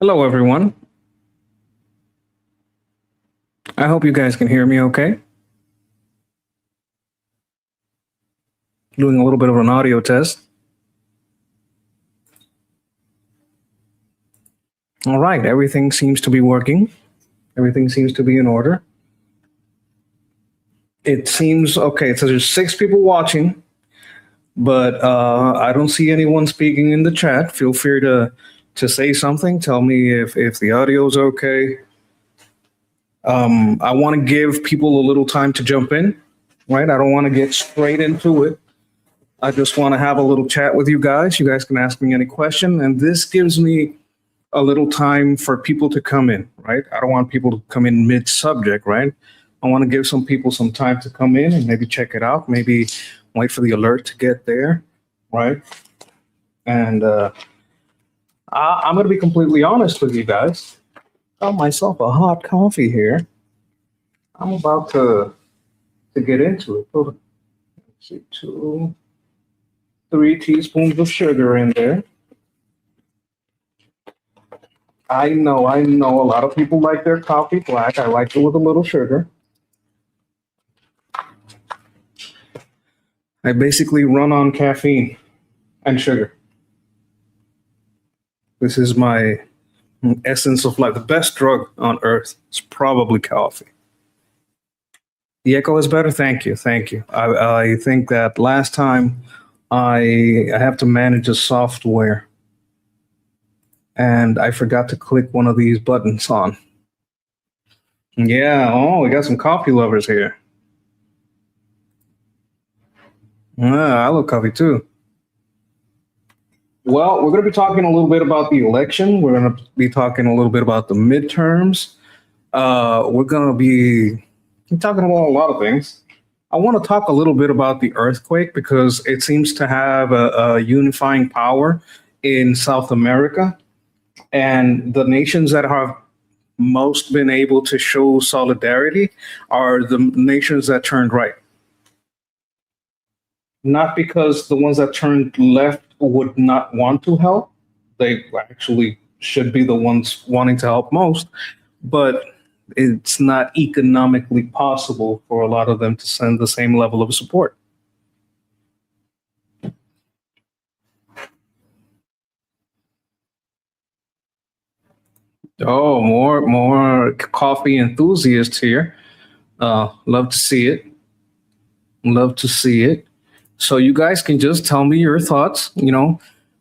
Hello, everyone. I hope you guys can hear me okay. Doing a little bit of an audio test. All right, everything seems to be working. Everything seems to be in order. It seems okay. So there's 6 people watching, but I don't see anyone speaking in the chat. Feel free to say something. Tell me if the audio is okay. I want to give people a little time to jump in, right? I don't want to get straight into it. I just want to have a little chat with you guys. You guys can ask me any question, and this gives me a little time for people to come in, right? I don't want people to come in mid subject, right? I want to give some people some time to come in and maybe check it out, maybe wait for the alert to get there, right? And I'm going to be completely honest with you guys. Got myself a hot coffee here. I'm about to get into it. Let's see, 3 teaspoons of sugar in there. I know. A lot of people like their coffee black. I like it with a little sugar. I basically run on caffeine and sugar. This is my essence of life. The best drug on earth is probably coffee. The echo is better. Thank you. Thank you. I think that last time I have to manage a software and I forgot to click one of these buttons on. Yeah. Oh, we got some coffee lovers here. Yeah, I love coffee too. Well, we're going to be talking a little bit about the election. We're going to be talking a little bit about the midterms. We're going to be talking about a lot of things. I want to talk a little bit about the earthquake because it seems to have a unifying power in South America. And the nations that have most been able to show solidarity are the nations that turned right. Not because the ones that turned left would not want to help. They actually should be the ones wanting to help most, but it's not economically possible for a lot of them to send the same level of support. Oh, more coffee enthusiasts here. Love to see it. Love to see it. So you guys can just tell me your thoughts.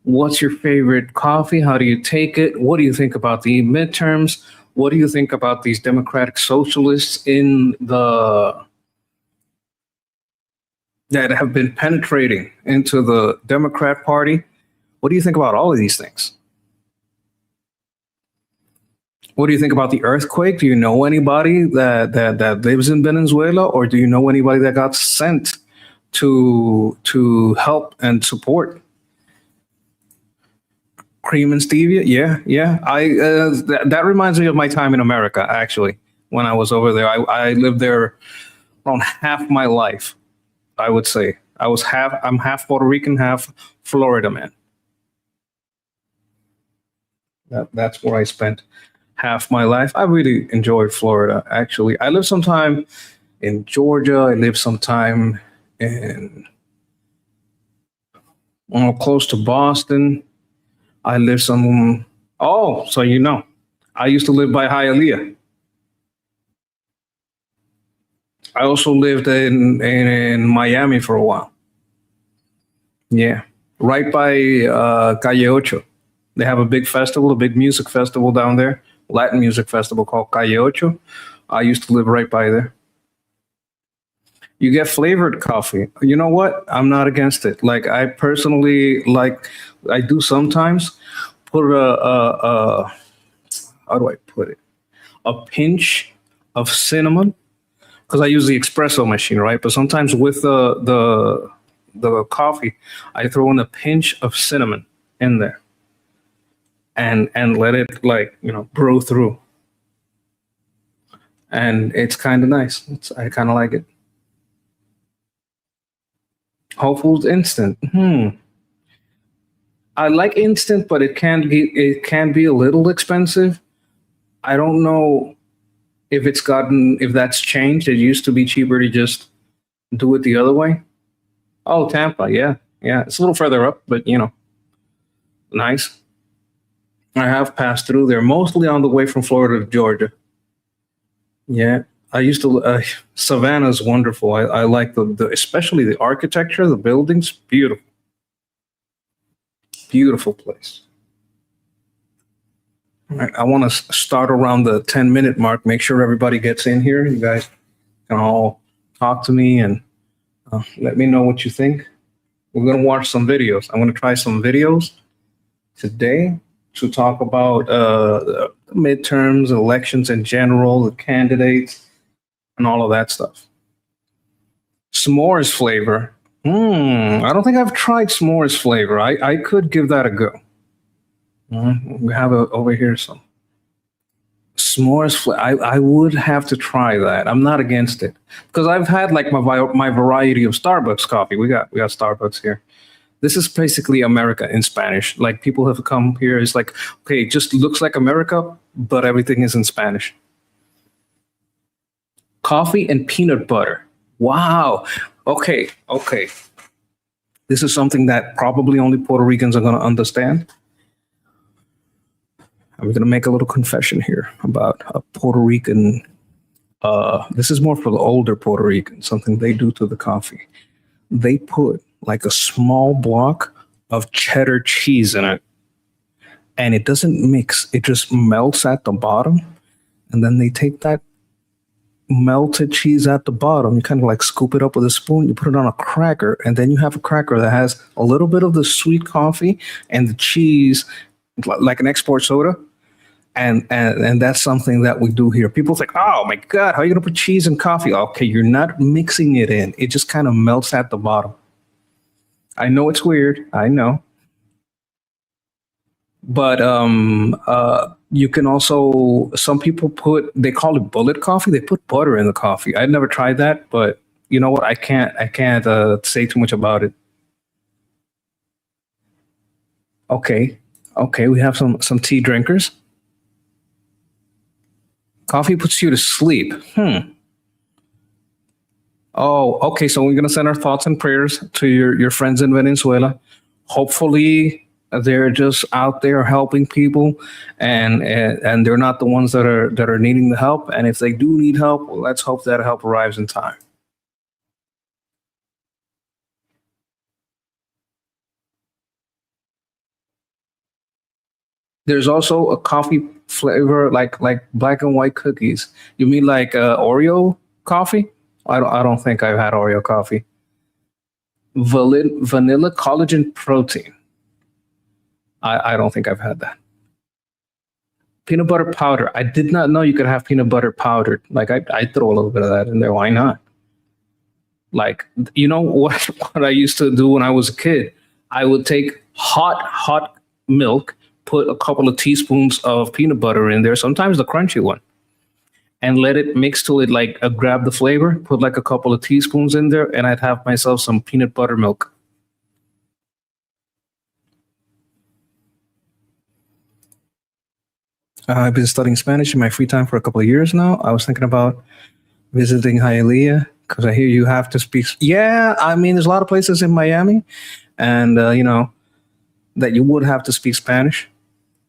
What's your favorite coffee? How do you take it? What do you think about the midterms? What do you think about these democratic socialists in the that have been penetrating into the Democrat Party? What do you think about all of these things? What do you think about the earthquake? Do you know anybody that lives in Venezuela, or do you know anybody that got sent to help and support? Cream and stevia, yeah. That reminds me of my time in America. Actually, when I was over there, I lived there around half my life. I would say I'm half Puerto Rican, half Florida man. That's where I spent half my life. I really enjoyed Florida. Actually, I lived some time in Georgia. I lived some time in close to Boston. I lived some. Oh, so I used to live by Hialeah. I also lived in Miami for a while. Yeah, right by Calle Ocho. They have a big festival, a big music festival down there, Latin music festival called Calle Ocho. I used to live right by there. You get flavored coffee. You know what? I'm not against it. Like I personally like, I do sometimes put a how do I put it? A pinch of cinnamon because I use the espresso machine, right? But sometimes with the coffee, I throw in a pinch of cinnamon in there and let it brew through, and it's kind of nice. I kind of like it. Whole Foods instant. I like instant, but it can be a little expensive. I don't know if that's changed. It used to be cheaper to just do it the other way. Oh, Tampa, yeah, yeah. It's a little further up, but nice. I have passed through there, mostly on the way from Florida to Georgia. Yeah, I used to. Savannah's wonderful. I like especially the architecture, the buildings. Beautiful, beautiful place. All right, I want to start around the 10-minute mark. Make sure everybody gets in here. You guys can all talk to me and let me know what you think. We're gonna watch some videos. I'm gonna try some videos today to talk about the midterms, elections in general, the candidates, and all of that stuff. S'mores flavor. I don't think I've tried s'mores flavor. I could give that a go. We have over here some s'mores flavor. I would have to try that. I'm not against it because I've had like my variety of Starbucks coffee. We got Starbucks here. This is basically America in Spanish. Like people have come here. It's like, okay, it just looks like America, but everything is in Spanish. Coffee and peanut butter. Wow. Okay. Okay. This is something that probably only Puerto Ricans are going to understand. I'm going to make a little confession here about a Puerto Rican. This is more for the older Puerto Ricans, something they do to the coffee. They put like a small block of cheddar cheese in it, and it doesn't mix. It just melts at the bottom, and then they take that melted cheese at the bottom. You kind of like scoop it up with a spoon. You put it on a cracker, and then you have a cracker that has a little bit of the sweet coffee and the cheese, like an export soda. And that's something that we do here. People think, oh my God, how are you gonna put cheese in coffee? Okay, you're not mixing it in. It just kind of melts at the bottom. I know it's weird. I know. But you can also some people they call it bullet coffee. They put butter in the coffee. I've never tried that, but you know what? I can't say too much about it. Okay, okay. We have some tea drinkers. Coffee puts you to sleep. Oh, okay. So we're gonna send our thoughts and prayers to your friends in Venezuela. Hopefully, they're just out there helping people, and they're not the ones that are needing the help. And if they do need help, well, let's hope that help arrives in time. There's also a coffee flavor like black and white cookies. You mean like Oreo coffee? I don't think I've had Oreo coffee. Vanilla collagen protein. I don't think I've had that. Peanut butter powder. I did not know you could have peanut butter powdered. Like I throw a little bit of that in there. Why not? Like you know what what I used to do when I was a kid? I would take hot milk, put a couple of teaspoons of peanut butter in there, sometimes the crunchy one, and let it mix till it like grab the flavor. Put like a couple of teaspoons in there, and I'd have myself some peanut butter milk. I've been studying Spanish in my free time for a couple of years now. I was thinking about visiting Hialeah because I hear you have to speak. Yeah, I mean, there's a lot of places in Miami, and that you would have to speak Spanish.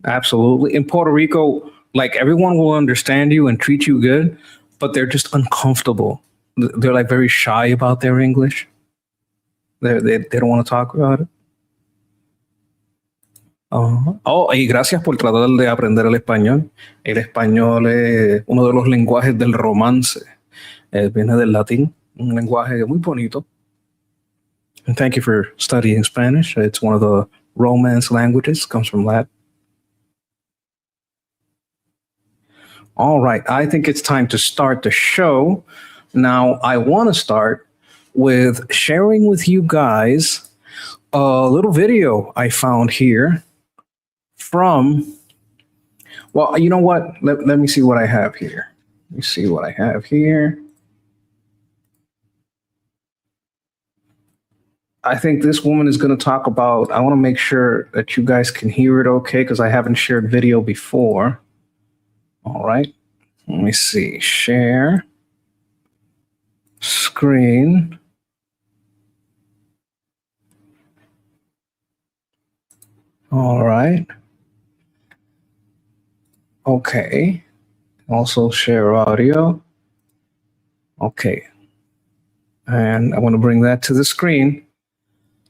Absolutely. In Puerto Rico, like everyone will understand you and treat you good, but they're just uncomfortable. They're like very shy about their English. They don't want to talk about it. Ajá. Oh, y gracias por tratar de aprender el español. El español es uno de los lenguajes del romance. Viene del latín, un lenguaje muy bonito. And thank you for studying Spanish. It's one of the Romance languages, comes from Latin. All right, I think it's time to start the show. Now, I want to start with sharing with you guys a little video I found here from, well, you know what? Let me see what I have here. Let me see what I have here. I think this woman is going to talk about. I want to make sure that you guys can hear it okay because I haven't shared video before. All right. Let me see. Share screen. All right. Okay. Also share audio. Okay. And I want to bring that to the screen.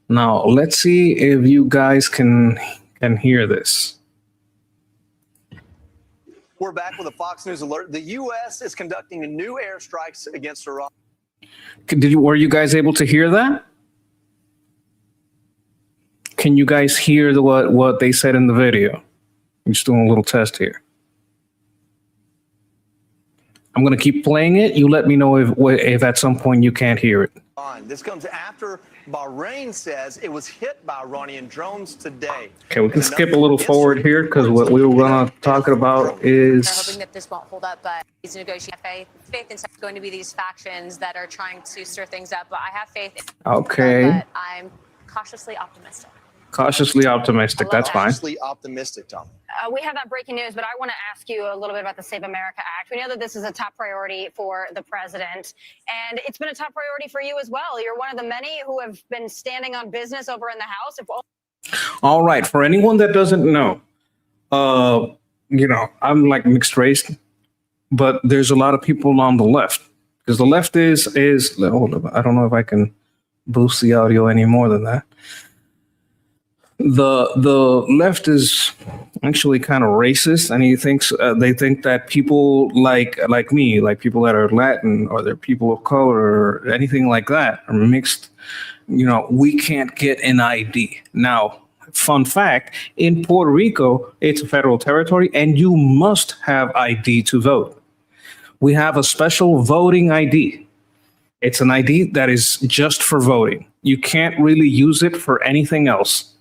Now, let's see if you guys can hear this. We're back with a Fox News alert. The U.S. is conducting new airstrikes against Iran. Were you guys able to hear that? Can you guys hear what they said in the video? I'm just doing a little test here. I'm going to keep playing it. You let me know if at some point you can't hear it. This comes after Bahrain says it was hit by Iranian drones today. Okay, we can skip a little forward here because what we were going to talk about is. They're hoping that this won't hold up, but these negotiations. Faith in going to be these factions that are trying to stir things up. But I have faith. Okay. But I'm cautiously optimistic. Cautiously optimistic. That's fine. Cautiously optimistic, Tom. We have that breaking news, but I want to ask you a little bit about the Save America Act. We know that this is a top priority for the president, and it's been a top priority for you as well. You're one of the many who have been standing on business over in the House. All right. For anyone that doesn't know, I'm like mixed race, but there's a lot of people on the left because the left is hold up, I don't know if I can boost the audio any more than that. The left is actually kind of racist, and they think that people like me, like people that are Latin or they're people of color or anything like that, are mixed. We can't get an ID. Now, fun fact: in Puerto Rico, it's a federal territory, and you must have ID to vote. We have a special voting ID. It's an ID that is just for voting. You can't really use it for anything else.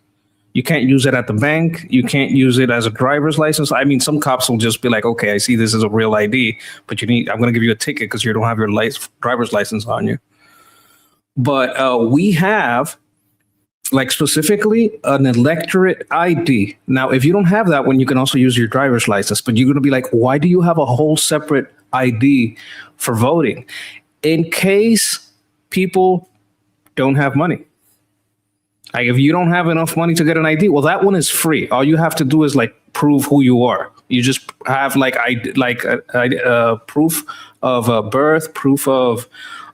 You can't use it at the bank. You can't use it as a driver's license. I mean, some cops will just be like, okay, I see this is a real ID, but I'm going to give you a ticket because you don't have your driver's license on you. But we have, like, specifically an electorate ID. Now, if you don't have that one, you can also use your driver's license, but you're going to be like, why do you have a whole separate ID for voting? In case people don't have money. Like, if you don't have enough money to get an ID, well, that one is free. All you have to do is prove who you are. You just have proof of birth, proof of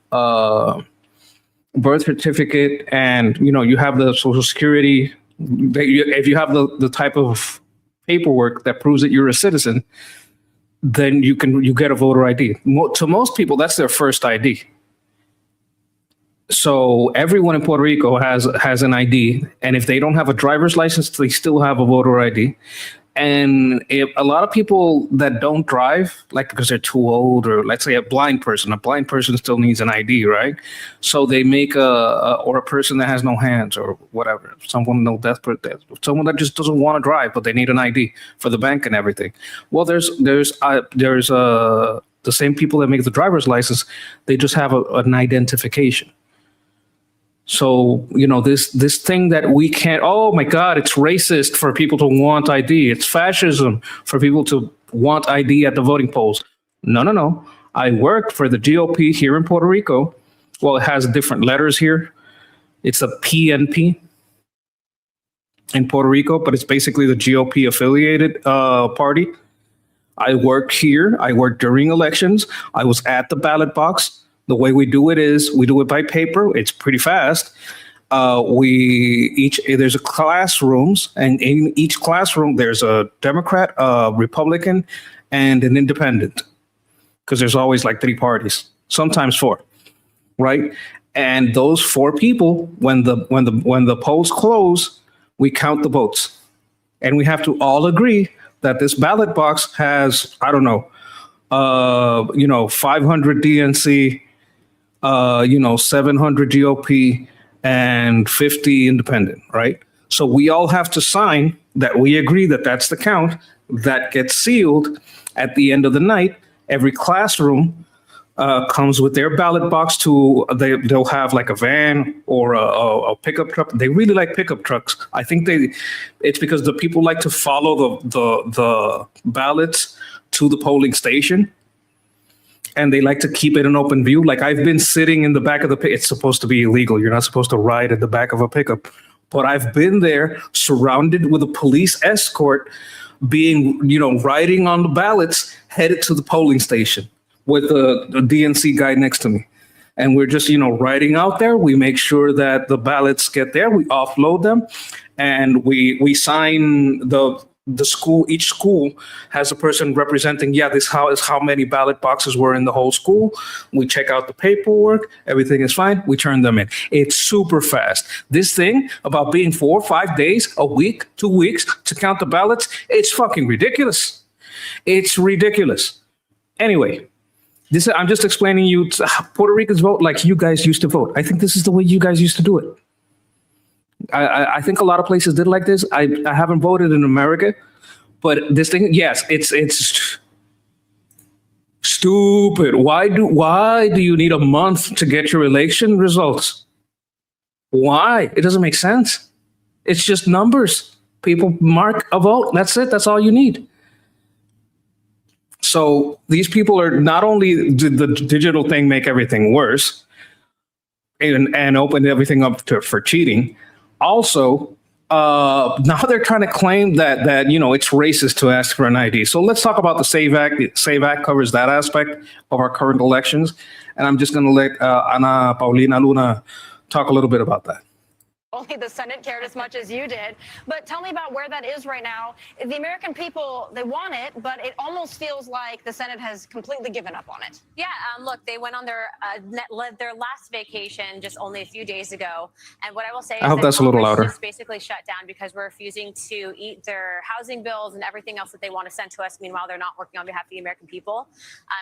birth certificate, and you have the Social Security. If you have the type of paperwork that proves that you're a citizen, then you get a voter ID. To most people, that's their first ID. So everyone in Puerto Rico has an ID, and if they don't have a driver's license, they still have a voter ID. And if a lot of people that don't drive, like because they're too old, or let's say a blind person still needs an ID, right? So they make a person that has no hands or whatever, someone no death, someone that just doesn't want to drive, but they need an ID for the bank and everything. Well, there's the same people that make the driver's license, they just have an identification. So, this thing that we can't, oh my God, it's racist for people to want ID. It's fascism for people to want ID at the voting polls. No. I work for the GOP here in Puerto Rico. Well, it has different letters here. It's a PNP in Puerto Rico, but it's basically the GOP affiliated party. I work here. I work during elections. I was at the ballot box. The way we do it is we do it by paper. It's pretty fast. There's a classrooms, and in each classroom there's a Democrat, a Republican, and an independent, because there's always like 3 parties, sometimes 4, right? And those 4 people, when the polls close, we count the votes, and we have to all agree that this ballot box has 500 DNC. 700 GOP and 50 independent, right? So we all have to sign that we agree that that's the count. That gets sealed at the end of the night. Every classroom comes with their ballot box to they'll have like a van or a pickup truck. They really like pickup trucks. I think it's because the people like to follow the ballots to the polling station, and they like to keep it in open view. Like I've been sitting in the back of it's supposed to be illegal. You're not supposed to ride at the back of a pickup, but I've been there surrounded with a police escort, riding on the ballots, headed to the polling station with the DNC guy next to me. And we're just, riding out there. We make sure that the ballots get there. We offload them, and we sign the school. Each school has a person representing, this is how many ballot boxes were in the whole school. We check out the paperwork. Everything is fine. We turn them in. It's super fast. This thing about being 4 or 5 days, a week, 2 weeks to count the ballots, it's fucking ridiculous. It's ridiculous. Anyway, I'm just explaining you Puerto Ricans vote like you guys used to vote. I think this is the way you guys used to do it. I think a lot of places did like this. I haven't voted in America, but this thing, yes, it's stupid. Why do you need a month to get your election results? Why? It doesn't make sense. It's just numbers. People mark a vote. That's it. That's all you need. So these people are not only did the digital thing make everything worse and open everything up for cheating. Also, now they're trying to claim that it's racist to ask for an ID. So let's talk about the SAVE Act. The SAVE Act covers that aspect of our current elections, and I'm just going to let Ana Paulina Luna talk a little bit about that. Only the Senate cared as much as you did. But tell me about where that is right now. The American people, they want it, but it almost feels like the Senate has completely given up on it. Yeah, look, they went on their last vacation just only a few days ago. And what I will say is I hope that's a little louder. Just basically shut down because we're refusing to eat their housing bills and everything else that they want to send to us. Meanwhile, they're not working on behalf of the American people.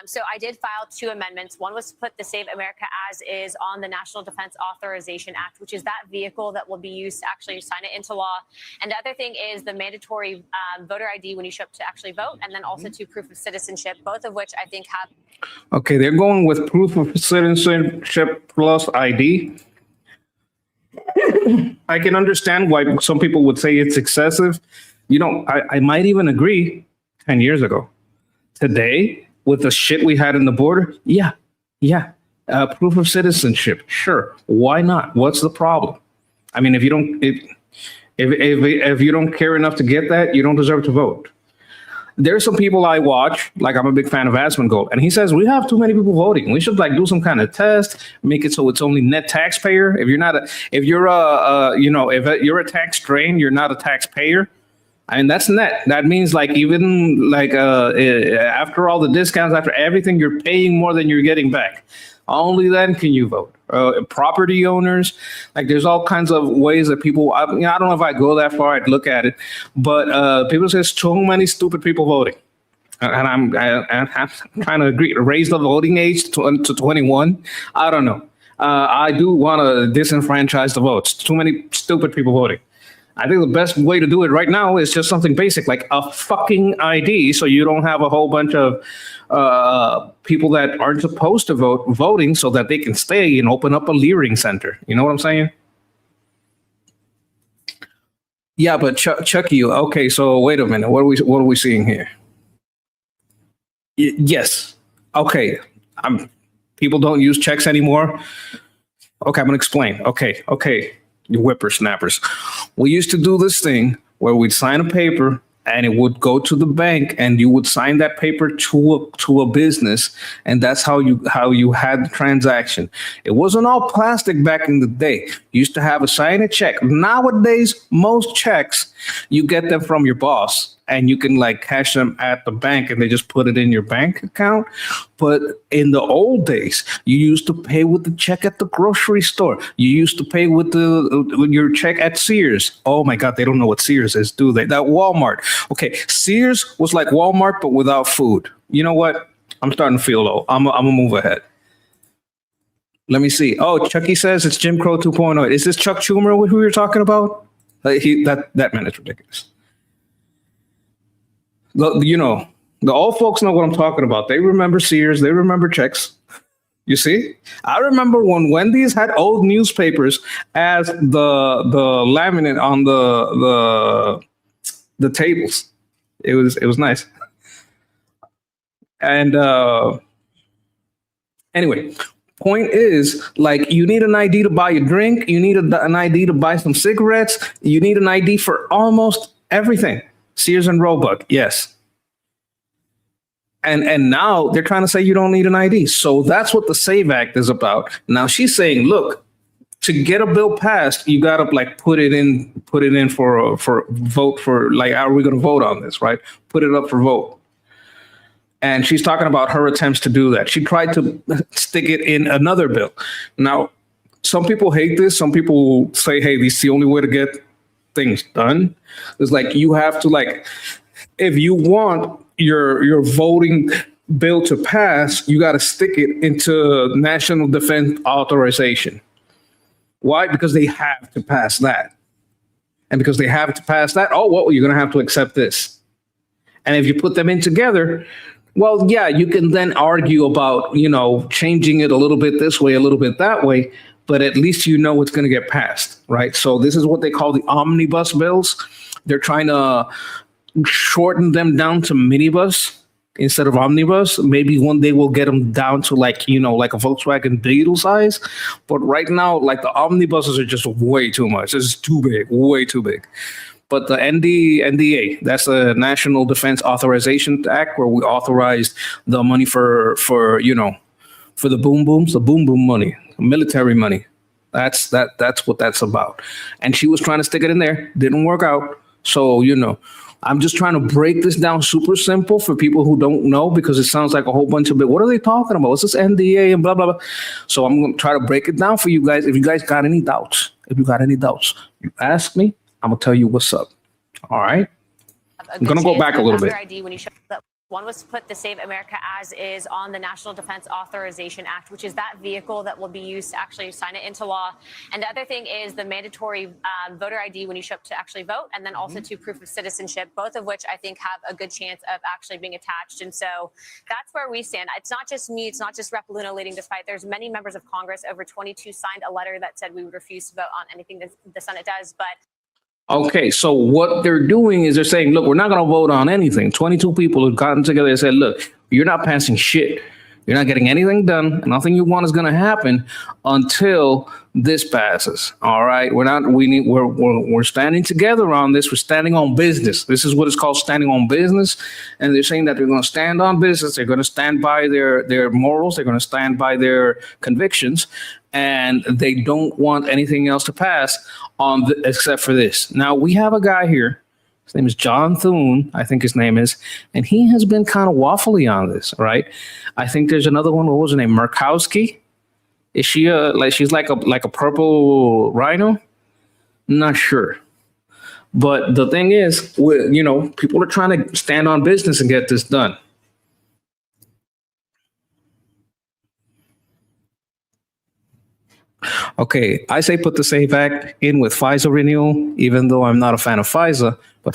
So I did file 2 amendments. One was to put the Save America As Is on the National Defense Authorization Act, which is that vehicle that will be used to actually sign it into law. And the other thing is the mandatory voter ID when you show up to actually vote, and then also to proof of citizenship, both of which I think have. Okay, they're going with proof of citizenship plus ID. I can understand why some people would say it's excessive. I might even agree 10 years ago. Today, with the shit we had in the border, yeah. Proof of citizenship, sure. Why not? What's the problem? I mean, if you don't care enough to get that, you don't deserve to vote. There's some people I watch, like I'm a big fan of Asmongold, and he says we have too many people voting. We should do some kind of test, make it so it's only net taxpayer. If you're a tax drain, you're not a taxpayer. I mean, that's net. That means after all the discounts, after everything, you're paying more than you're getting back. Only then can you vote. Property owners, there's all kinds of ways that people. I don't know if I go that far. I'd look at it, but people say there's too many stupid people voting, and I'm trying to agree to raise the voting age to 21. I don't know. I do want to disenfranchise the votes. Too many stupid people voting. I think the best way to do it right now is just something basic like a fucking ID, so you don't have a whole bunch of people that aren't supposed to vote voting, so that they can stay and open up a Leering center. You know what I'm saying? Yeah, but Chucky, okay. So wait a minute. What are we seeing here? Yes. Okay. People don't use checks anymore. Okay, I'm gonna explain. Okay. You whippersnappers. We used to do this thing where we'd sign a paper and it would go to the bank and you would sign that paper to a business, and that's how you had the transaction. It wasn't all plastic back in the day. You used to have a sign a check. Nowadays, most checks, you get them from your boss and you can cash them at the bank and they just put it in your bank account. But in the old days, you used to pay with the check at the grocery store. You used to pay with your check at Sears. Oh my God, they don't know what Sears is, do they? That Walmart. Okay, Sears was like Walmart, but without food. You know what? I'm starting to feel low. I'm gonna move ahead. Let me see. Oh, Chucky says it's Jim Crow 2.0. Is this Chuck Schumer who you're talking about? That man is ridiculous. The old folks know what I'm talking about. They remember Sears. They remember checks. You see, I remember when Wendy's had old newspapers as the laminate on the tables. It was nice. And anyway, point is, like, you need an ID to buy a drink. You need an ID to buy some cigarettes. You need an ID for almost everything. Sears and Roebuck, yes. And now they're trying to say you don't need an ID. So that's what the SAVE Act is about. Now she's saying, look, to get a bill passed, you got to like put it in for vote for, like, are we going to vote on this, right? Put it up for vote. And she's talking about her attempts to do that. She tried to stick it in another bill. Now, some people hate this. Some people say, hey, this is the only way to get things done. It's like, you have to, like, if you want your voting bill to pass, you got to stick it into National Defense Authorization. Why? Because they have to pass that. And because they have to pass that, oh, well, you're going to have to accept this. And if you put them in together, well, yeah, you can then argue about, changing it a little bit this way, a little bit that way, but at least you know it's going to get passed, right? So this is what they call the omnibus bills. They're trying to shorten them down to minibus instead of omnibus. Maybe one day we'll get them down to like a Volkswagen Beetle size. But right now, like, the omnibuses are just way too much. It's too big, way too big. But the NDA, that's the National Defense Authorization Act, where we authorized the money for the boom booms, the boom boom money, military money. That's what that's about. And she was trying to stick it in there, didn't work out. So, I'm just trying to break this down super simple for people who don't know, because it sounds like a whole bunch of it. What are they talking about? What's this NDA and blah, blah, blah? So I'm going to try to break it down for you guys. If you guys got any doubts, you ask me. I'm going to tell you what's up. All right. I'm going to go back a little bit. ID when you show that one was to put the Save America As Is on the National Defense Authorization Act, which is that vehicle that will be used to actually sign it into law. And the other thing is the mandatory voter ID when you show up to actually vote, and then also to proof of citizenship, both of which I think have a good chance of actually being attached. And so that's where we stand. It's not just me. It's not just Rep. Luna leading this fight. There's many members of Congress, over 22, signed a letter that said we would refuse to vote on anything that the Senate does. But okay, so what they're doing is they're saying, look, we're not going to vote on anything. 22 people have gotten together and said, look, you're not passing shit. You're not getting anything done. Nothing you want is going to happen until this passes. All right. We're standing together on this. We're standing on business. This is what it's called, standing on business. And they're saying that they're going to stand on business. They're going to stand by their morals. They're going to stand by their convictions. And they don't want anything else to pass except for this. Now, we have a guy here. His name is John Thune, I think his name is, and he has been kind of waffly on this, right? I think there's another one. What was her name? Murkowski. Is she she's like a purple rhino? Not sure. But the thing is, people are trying to stand on business and get this done. Okay, I say put the SAVE Act in with FISA renewal, even though I'm not a fan of FISA. But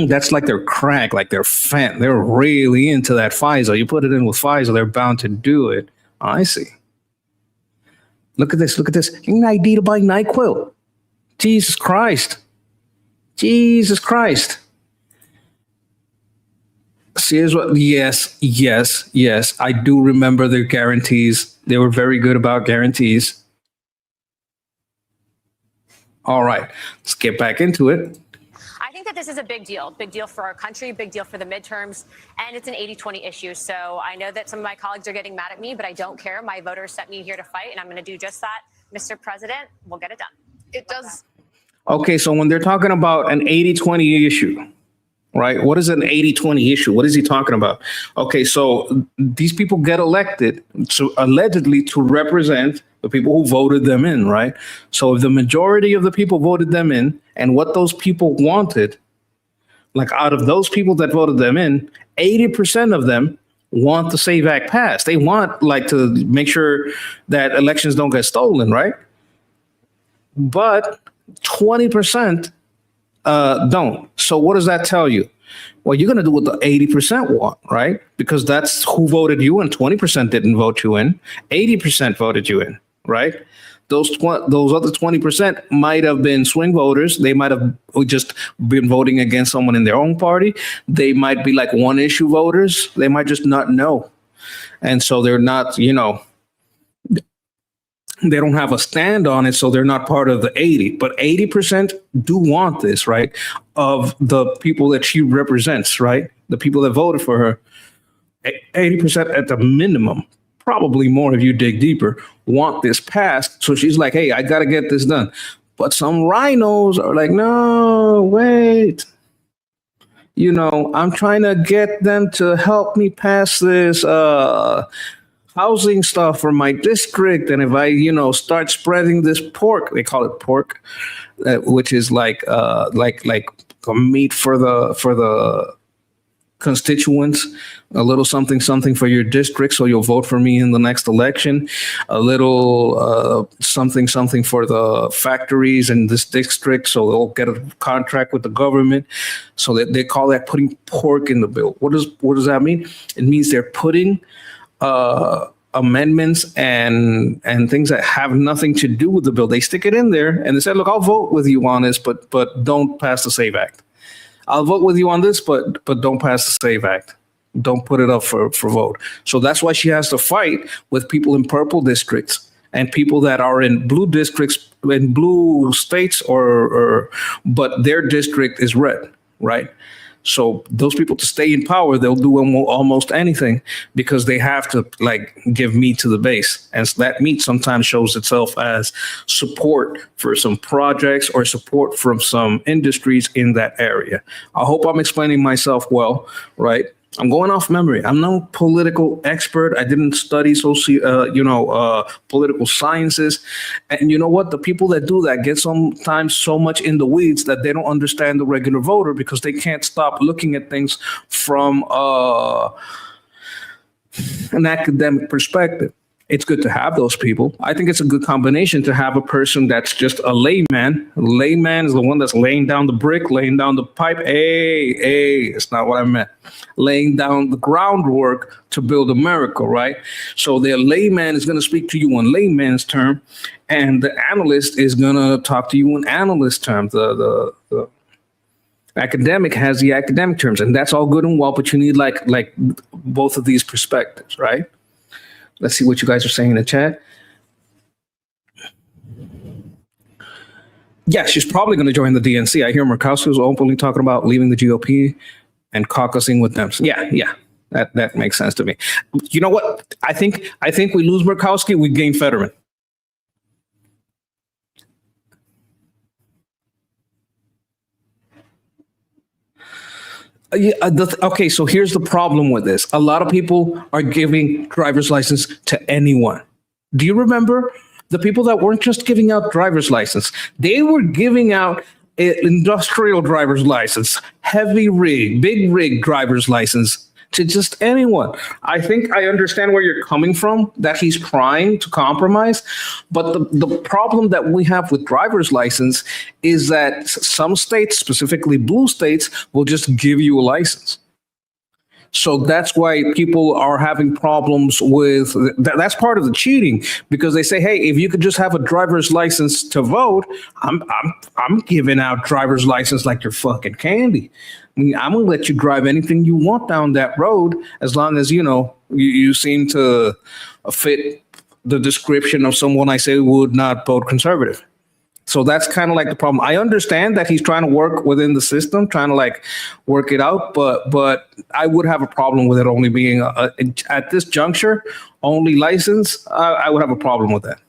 that's like their crack, like they're really into that FISA. You put it in with FISA, they're bound to do it. I see. Look at this. You need an ID to buy NyQuil. Jesus Christ. See, here's what, yes. I do remember their guarantees. They were very good about guarantees. All right, let's get back into it. I think that this is a big deal for our country, big deal for the midterms, and it's an 80-20 issue. So I know that some of my colleagues are getting mad at me, but I don't care. My voters sent me here to fight, and I'm going to do just that. Mr. President, we'll get it done. It does. Okay, so when they're talking about an 80-20 issue, right? What is an 80-20 issue? What is he talking about? Okay, so these people get elected allegedly to represent the people who voted them in, right? So if the majority of the people voted them in, and what those people wanted, like out of those people that voted them in, 80% of them want the SAVE Act passed. They want to make sure that elections don't get stolen, right? But 20% don't. So what does that tell you? Well, you're going to do what the 80% want, right? Because that's who voted you in. 20% didn't vote you in. 80% voted you in, right? Those other 20% might have been swing voters. They might have just been voting against someone in their own party. They might be like one issue voters. They might just not know. And so they're not, they don't have a stand on it, so they're not part of the 80. But 80% do want this, right? Of the people that she represents, right? The people that voted for her. 80% at the minimum, probably more if you dig deeper, want this passed. So she's like, hey, I got to get this done. But some rhinos are like, no, wait. I'm trying to get them to help me pass this housing stuff for my district. And if I, start spreading this pork, they call it pork, which is like a meat for the constituents, a little something for your district, so you'll vote for me in the next election, a little something for the factories in this district, so they'll get a contract with the government. So that they call that putting pork in the bill. What does that mean? It means they're putting amendments and things that have nothing to do with the bill. They stick it in there and they say, look, I'll vote with you on this, but don't pass the SAVE Act. I'll vote with you on this, but don't pass the SAVE Act. Don't put it up for vote. So that's why she has to fight with people in purple districts and people that are in blue districts, in blue states, but their district is red, right? So those people, to stay in power, they'll do almost anything because they have to give meat to the base. And that meat sometimes shows itself as support for some projects or support from some industries in that area. I hope I'm explaining myself well, right? I'm going off memory. I'm no political expert. I didn't study political sciences. And you know what? The people that do that get sometimes so much in the weeds that they don't understand the regular voter because they can't stop looking at things from an academic perspective. It's good to have those people. I think it's a good combination to have a person that's just a layman. Layman is the one that's laying down the brick, laying down the pipe. Hey, it's not what I meant. Laying down the groundwork to build America, right? So the layman is going to speak to you in layman's term, and the analyst is going to talk to you in analyst terms. The academic has the academic terms, and that's all good and well, but you need like both of these perspectives, right? Let's see what you guys are saying in the chat. Yeah, she's probably going to join the DNC. I hear Murkowski was openly talking about leaving the GOP and caucusing with them. So yeah, that makes sense to me. You know what? I think we lose Murkowski, we gain Fetterman. Okay, so here's the problem with this. A lot of people are giving driver's license to anyone. Do you remember the people that weren't just giving out driver's license? They were giving out an industrial driver's license, heavy rig, big rig driver's license to just anyone. I think I understand where you're coming from, that he's trying to compromise. But the problem that we have with driver's license is that some states, specifically blue states, will just give you a license. So that's why people are having problems with that's part of the cheating, because they say, hey, if you could just have a driver's license to vote, I'm giving out driver's license like you're fucking candy. I mean, I'm gonna let you drive anything you want down that road as long as you seem to fit the description of someone I say would not vote conservative. So that's kind of like the problem. I understand that he's trying to work within the system, trying to work it out, but I would have a problem with it only being at this juncture, only license. I would have a problem with that.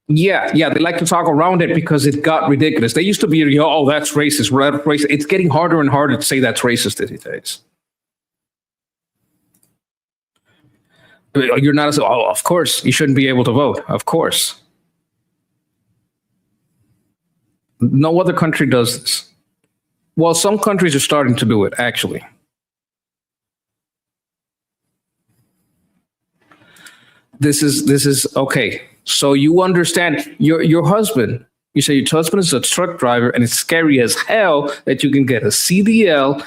Yeah, they like to talk around it because it got ridiculous. They used to be, oh, that's racist, racist. It's getting harder and harder to say that's racist these days. You're not, of course, you shouldn't be able to vote. Of course. No other country does this. Well, some countries are starting to do it, actually. This is okay. So you understand your husband. You say your husband is a truck driver, and it's scary as hell that you can get a CDL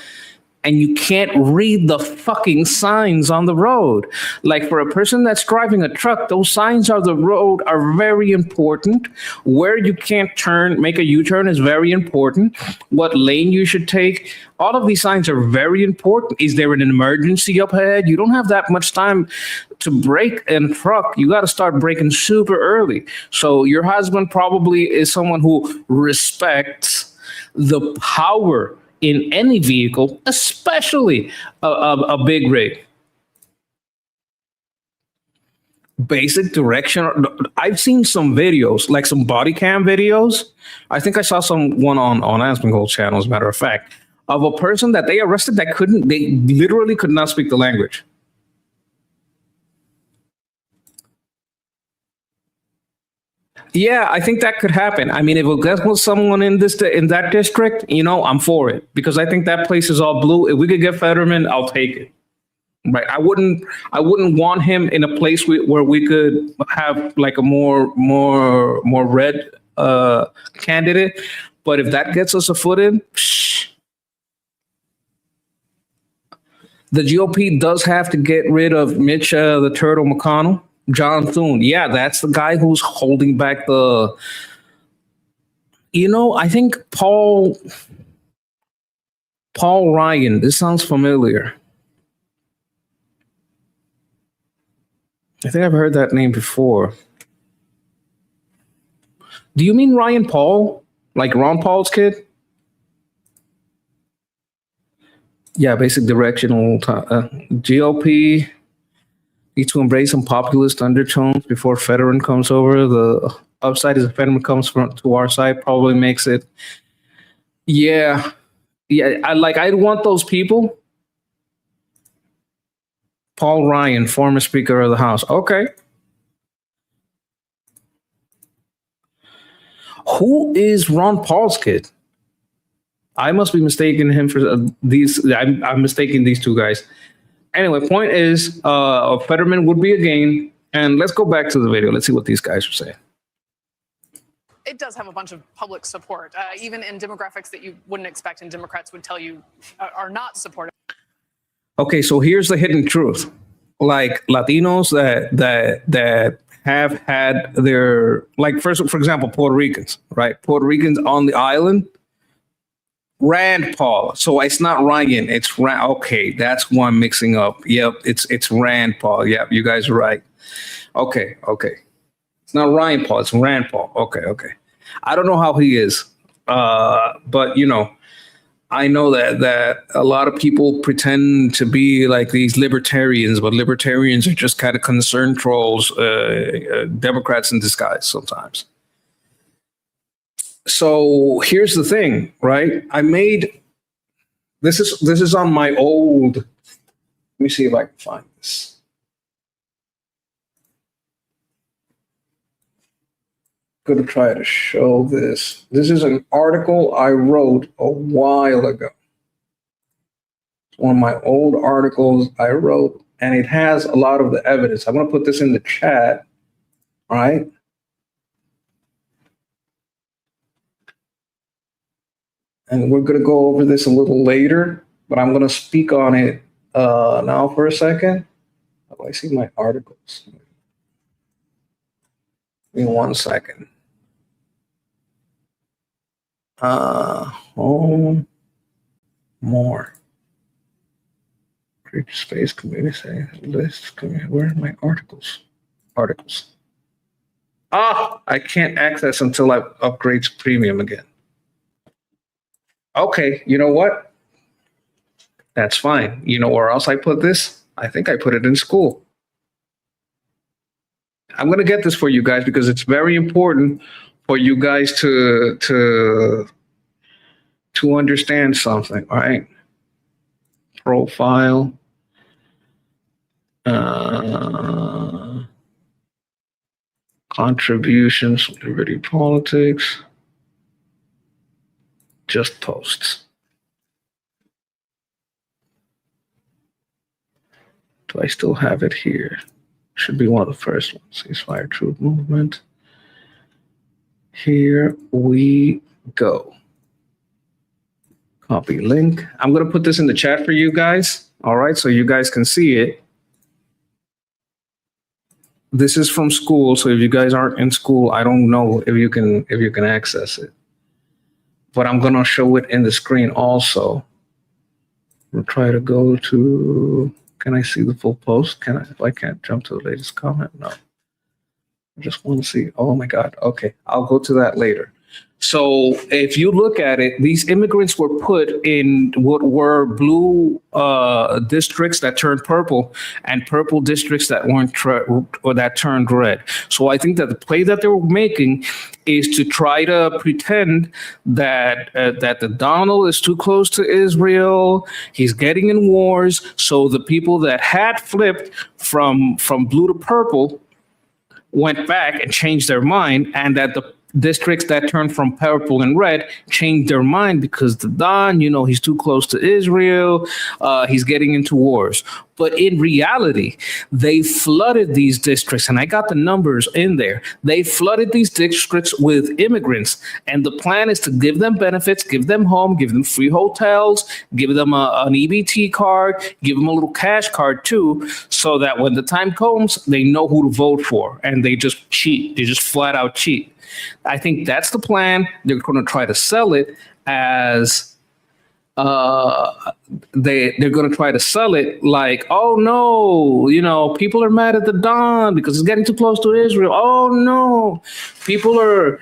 and you can't read the fucking signs on the road. Like for a person that's driving a truck, those signs on the road are very important. Where you can't turn, make a U-turn is very important. What lane you should take, all of these signs are very important. Is there an emergency up ahead? You don't have that much time to brake in a truck. You got to start braking super early. So your husband probably is someone who respects the power in any vehicle, especially a big rig. Basic direction. I've seen some videos, like some body cam videos. I think I saw one on Aspen Gold channel, as a matter of fact, of a person that they arrested that they literally could not speak the language. Yeah, I think that could happen. I mean, if it gets with someone in that district, I'm for it because I think that place is all blue. If we could get Fetterman, I'll take it. Right? I wouldn't want him in a place where we could have like a more red candidate. But if that gets us a foot in, the GOP does have to get rid of Mitch the Turtle McConnell. John Thune. Yeah, that's the guy who's holding back the. I think Paul Ryan. This sounds familiar. I think I've heard that name before. Do you mean Ryan Paul? Like Ron Paul's kid? Yeah, basic directional. GOP need to embrace some populist undertones before Fetterman comes over. The upside is if Fetterman comes to our side, probably makes it. Yeah. I'd want those people. Paul Ryan, former Speaker of the House. Okay. Who is Ron Paul's kid? I must be mistaking him for these. I'm mistaking these two guys. Anyway, point is, Fetterman would be a gain. And let's go back to the video. Let's see what these guys are saying. It does have a bunch of public support, even in demographics that you wouldn't expect, and Democrats would tell you are not supportive. Okay, so here's the hidden truth. Like Latinos that have had their, like, for example, Puerto Ricans, right? Puerto Ricans on the island. Rand Paul. So it's not Ryan. It's Rand. Okay, that's one I'm mixing up. Yep, it's Rand Paul. Yep, you guys are right. Okay. It's not Ryan Paul. It's Rand Paul. Okay. I don't know how he is, but I know that a lot of people pretend to be like these libertarians, but libertarians are just kind of concerned trolls, Democrats in disguise sometimes. So here's the thing, right? I made this is on my old. Let me see if I can find this. I'm gonna try to show this. This is an article I wrote a while ago. It's one of my old articles I wrote, and it has a lot of the evidence. I'm gonna put this in the chat, all right? And we're going to go over this a little later, but I'm going to speak on it now for a second. Oh, I see my articles. Give me 1 second. Home more. Create space, community, list. Where are my articles? Articles. I can't access until I upgrade to premium again. Okay, you know what? That's fine. You know where else I put this? I think I put it in school. I'm going to get this for you guys because it's very important for you guys to understand something, all right? Profile. Contributions, Liberty Politics. Just posts. Do I still have it here? Should be one of the first ones. Ceasefire troop movement. Here we go. Copy link. I'm going to put this in the chat for you guys. All right, so you guys can see it. This is from school, so if you guys aren't in school, I don't know if you can access it. But I'm going to show it in the screen also. We'll try to go to, can I see the full post? Can I, if I can't jump to the latest comment? No. I just want to see. Oh my God. Okay. I'll go to that later. So if you look at it, these immigrants were put in what were blue districts that turned purple and purple districts that weren't or that turned red. So I think that the play that they were making is to try to pretend that that the Donald is too close to Israel. He's getting in wars. So the people that had flipped from blue to purple went back and changed their mind, and that the districts that turned from purple and red changed their mind because the Don, you know, he's too close to Israel. He's getting into wars. But in reality, they flooded these districts, and I got the numbers in there. They flooded these districts with immigrants, and the plan is to give them benefits, give them home, give them free hotels, give them an EBT card, give them a little cash card too, so that when the time comes, they know who to vote for, and they just cheat. They just flat out cheat. I think that's the plan. They're going to try to sell it as they're going to try to sell it like, oh no, you know, people are mad at the Don because it's getting too close to Israel. Oh no, people are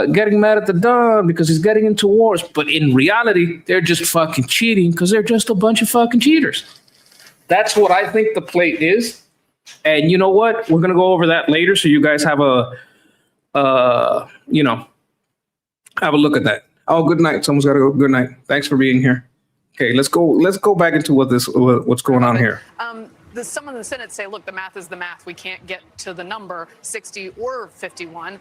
getting mad at the Don because he's getting into wars. But in reality, they're just fucking cheating because they're just a bunch of fucking cheaters. That's what I think the play is. And you know what? We're going to go over that later, so you guys have a you know, have a look at that. Oh, good night. Someone's got to go. Good night. Thanks for being here. Okay, let's go back into what's going on here. Some in the Senate say, look, the math is the math. We can't get to the number 60 or 51.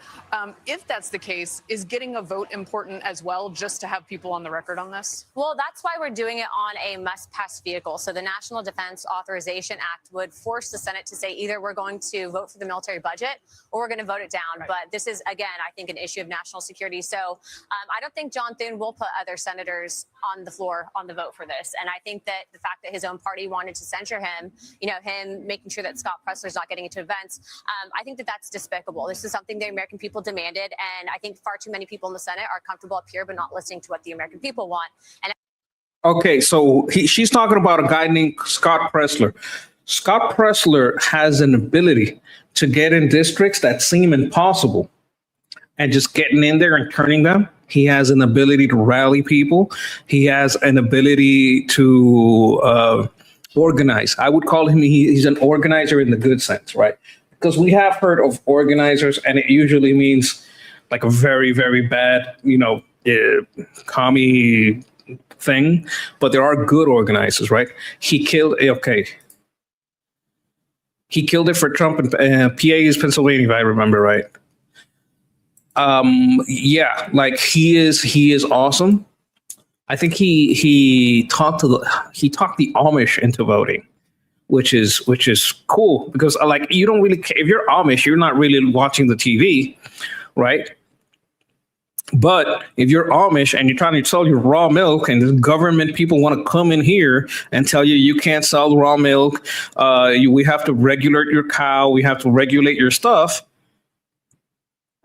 If that's the case, is getting a vote important as well, just to have people on the record on this? Well, that's why we're doing it on a must-pass vehicle. So the National Defense Authorization Act would force the Senate to say either we're going to vote for the military budget or we're going to vote it down. Right. But this is, again, I think, an issue of national security. So I don't think John Thune will put other senators on the floor on the vote for this. And I think that the fact that his own party wanted to censure him, you know, him making sure that Scott Presler's not getting into events, I think that that's despicable. This is something the American people demanded, and I think far too many people in the Senate are comfortable up here but not listening to what the American people want. And okay, so she's talking about a guy named Scott Presler. Scott Presler has an ability to get in districts that seem impossible and just getting in there and turning them. He has an ability to rally people. He has an ability to organize. I would call him, he's an organizer in the good sense, right? Because we have heard of organizers, and it usually means like a very, very bad, you know, commie thing. But there are good organizers, right? He killed it for Trump in PA is Pennsylvania, if I remember right. Yeah, like he is awesome. I think he talked the Amish into voting, which is cool because like you don't really care. If you're Amish, you're not really watching the TV, right? But if you're Amish and you're trying to sell your raw milk, and the government people want to come in here and tell you can't sell raw milk, we have to regulate your cow, we have to regulate your stuff.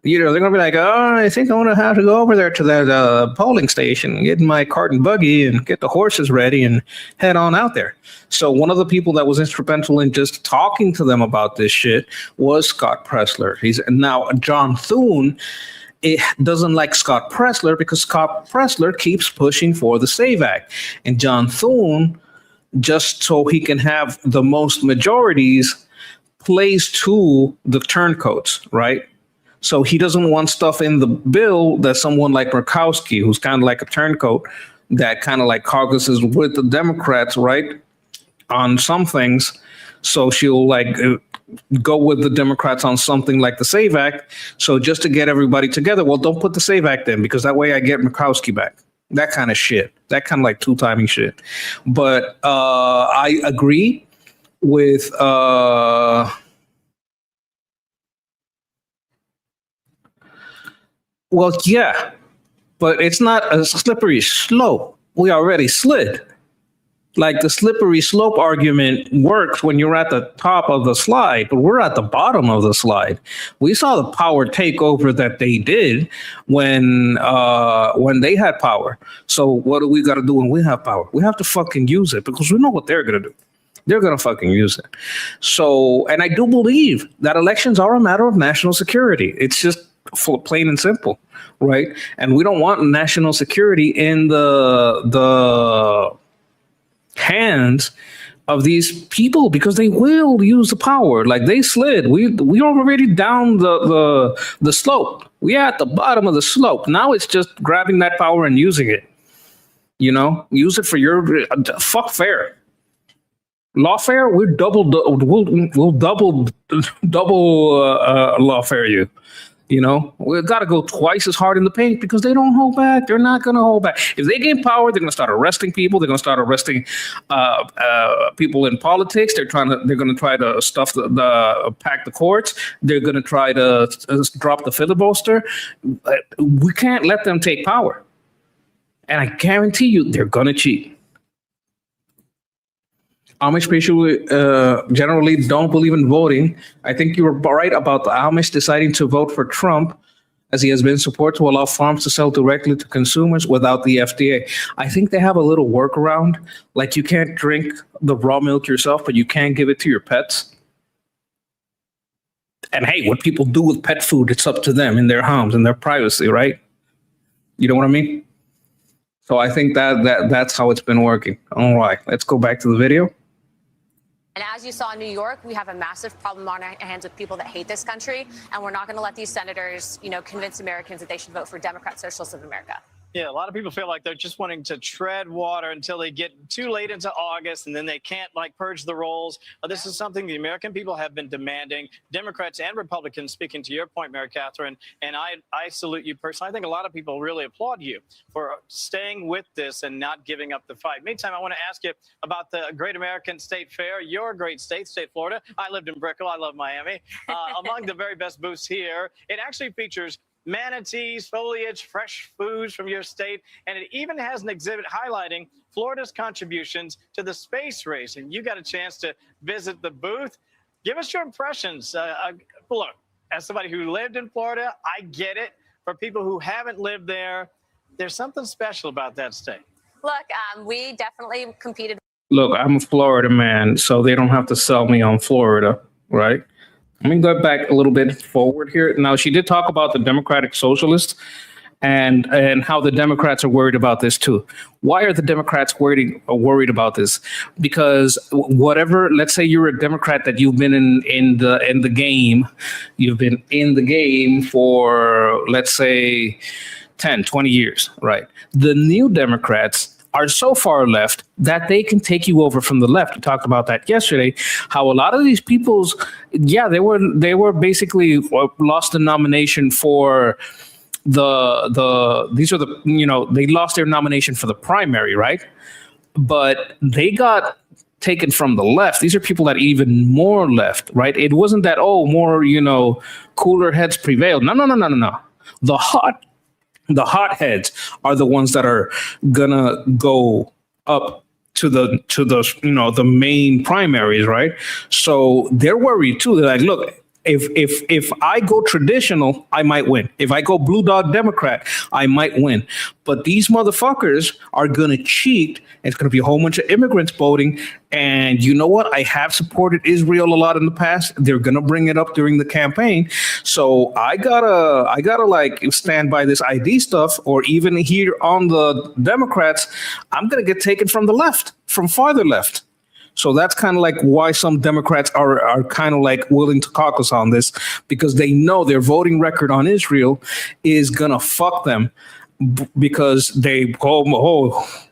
You know, they're going to be like, oh, I think I want to have to go over there to that polling station and get in my cart and buggy and get the horses ready and head on out there. So one of the people that was instrumental in just talking to them about this shit was Scott Presler. Now John Thune doesn't like Scott Presler because Scott Presler keeps pushing for the SAVE Act. And John Thune, just so he can have the most majorities, plays to the turncoats, right? So he doesn't want stuff in the bill that someone like Murkowski, who's kind of like a turncoat, that kind of like caucuses with the Democrats, right, on some things. So she'll like go with the Democrats on something like the SAVE Act. So just to get everybody together, well, don't put the SAVE Act in because that way I get Murkowski back. That kind of shit. That kind of like two-timing shit. But I agree with Well, yeah, but it's not a slippery slope. We already slid. Like the slippery slope argument works when you're at the top of the slide, but we're at the bottom of the slide. We saw the power takeover that they did when they had power. So what do we got to do when we have power? We have to fucking use it because we know what they're gonna do. They're gonna fucking use it. So, and I do believe that elections are a matter of national security. It's just plain and simple, right? And we don't want national security in the hands of these people because they will use the power. Like they slid. We already down the slope. We at the bottom of the slope. Now it's just grabbing that power and using it. Use it for your fuck fair. Lawfare, we'll double lawfare you. We've got to go twice as hard in the paint because they don't hold back. They're not going to hold back. If they gain power, they're going to start arresting people. They're going to start arresting people in politics. They're going to try to stuff pack the courts. They're going to try to drop the filibuster. We can't let them take power. And I guarantee you, they're going to cheat. Amish people generally don't believe in voting. I think you were right about the Amish deciding to vote for Trump, as he has been support to allow farms to sell directly to consumers without the FDA. I think they have a little workaround, like you can't drink the raw milk yourself, but you can give it to your pets. And hey, what people do with pet food, it's up to them in their homes and their privacy, right? You know what I mean? So I think that's how it's been working. All right, let's go back to the video. And as you saw in New York, we have a massive problem on our hands with people that hate this country, and we're not going to let these senators, convince Americans that they should vote for Democrat Socialists of America. Yeah, a lot of people feel like they're just wanting to tread water until they get too late into August, and then they can't purge the rolls. This is something the American people have been demanding, Democrats and Republicans, speaking to your point, Mary Catherine, and I salute you personally. I think a lot of people really applaud you for staying with this and not giving up the fight. Meantime, I want to ask you about the Great American State Fair, your great state, Florida. I lived in Brickell. I love Miami. Among the very best booths here, it actually features manatees, foliage, fresh foods from your state, and it even has an exhibit highlighting Florida's contributions to the space race. And you got a chance to visit the booth. Give us your impressions. Look, as somebody who lived in Florida, I get it. For people who haven't lived there, there's something special about that state. Look, we definitely competed. Look, I'm a Florida man, so they don't have to sell me on Florida, right? Let me go back a little bit forward here. Now, she did talk about the Democratic Socialists and how the Democrats are worried about this too. Why are the Democrats worried about this? Because whatever, let's say you're a Democrat that you've been in the game, you've been in the game for, let's say, 10, 20 years, right? The new Democrats are so far left that they can take you over from the left. We talked about that yesterday, how a lot of these people's, they were basically lost the nomination for they lost their nomination for the primary, right? But they got taken from the left. These are people that even more left, right? It wasn't that, more, cooler heads prevailed. No. The hotheads are the ones that are gonna go up to the main primaries, right? So they're worried too. They're like, look, if I go traditional, I might win. If I go blue dog Democrat, I might win. But these motherfuckers are gonna cheat. It's gonna be a whole bunch of immigrants voting. And you know what? I have supported Israel a lot in the past. They're gonna bring it up during the campaign. So I gotta stand by this ID stuff, or even here on the Democrats, I'm gonna get taken from the left, from farther left. So that's kind of like why some Democrats are kind of like willing to caucus on this, because they know their voting record on Israel is going to fuck them because they,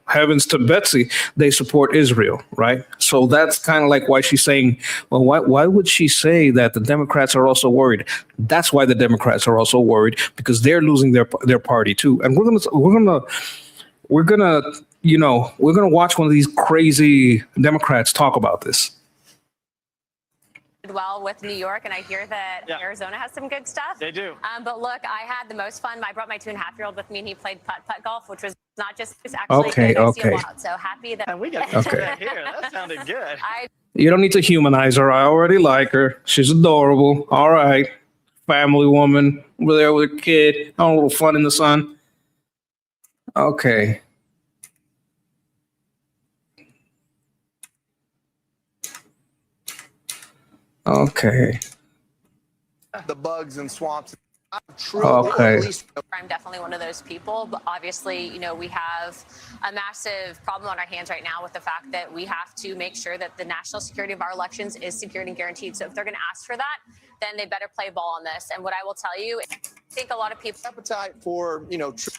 heavens to Betsy, they support Israel, right? So that's kind of like why she's saying, well, why would she say that the Democrats are also worried? That's why the Democrats are also worried, because they're losing their party too. And we're gonna watch one of these crazy Democrats talk about this. well with New York, and I hear that Yeah. Arizona has some good stuff. They do. But look, I had the most fun. I brought my 2.5-year-old with me, and he played putt-putt golf, which was not just actually Okay, good. I see a okay. lot. So happy that And we got Okay. that here. That sounded good. I You don't need to humanize her. I already like her. She's adorable. All right. Family woman over there with a kid. Having a little fun in the sun. Okay. Okay. The bugs and swamps. True, Okay. or at least I'm definitely one of those people, but obviously, we have a massive problem on our hands right now with the fact that we have to make sure that the national security of our elections is secured and guaranteed. So if they're going to ask for that, then they better play ball on this. And what I will tell you, I think a lot of people appetite for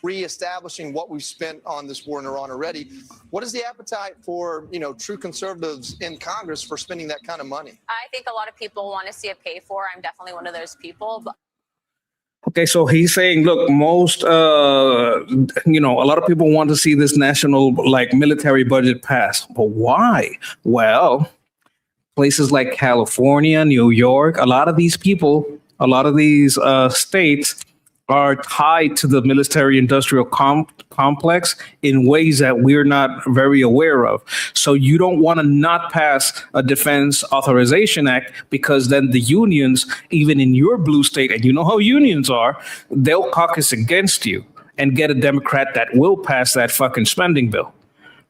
reestablishing what we've spent on this war in Iran already. What is the appetite for true conservatives in Congress for spending that kind of money? I think a lot of people want to see it paid for. I'm definitely one of those people. But Okay, so he's saying, look, most, a lot of people want to see this national, military budget pass. But why? Well, places like California, New York, a lot of these states are tied to the military industrial complex in ways that we're not very aware of. So you don't want to not pass a Defense Authorization Act, because then the unions, even in your blue state, and you know how unions are, they'll caucus against you and get a Democrat that will pass that fucking spending bill.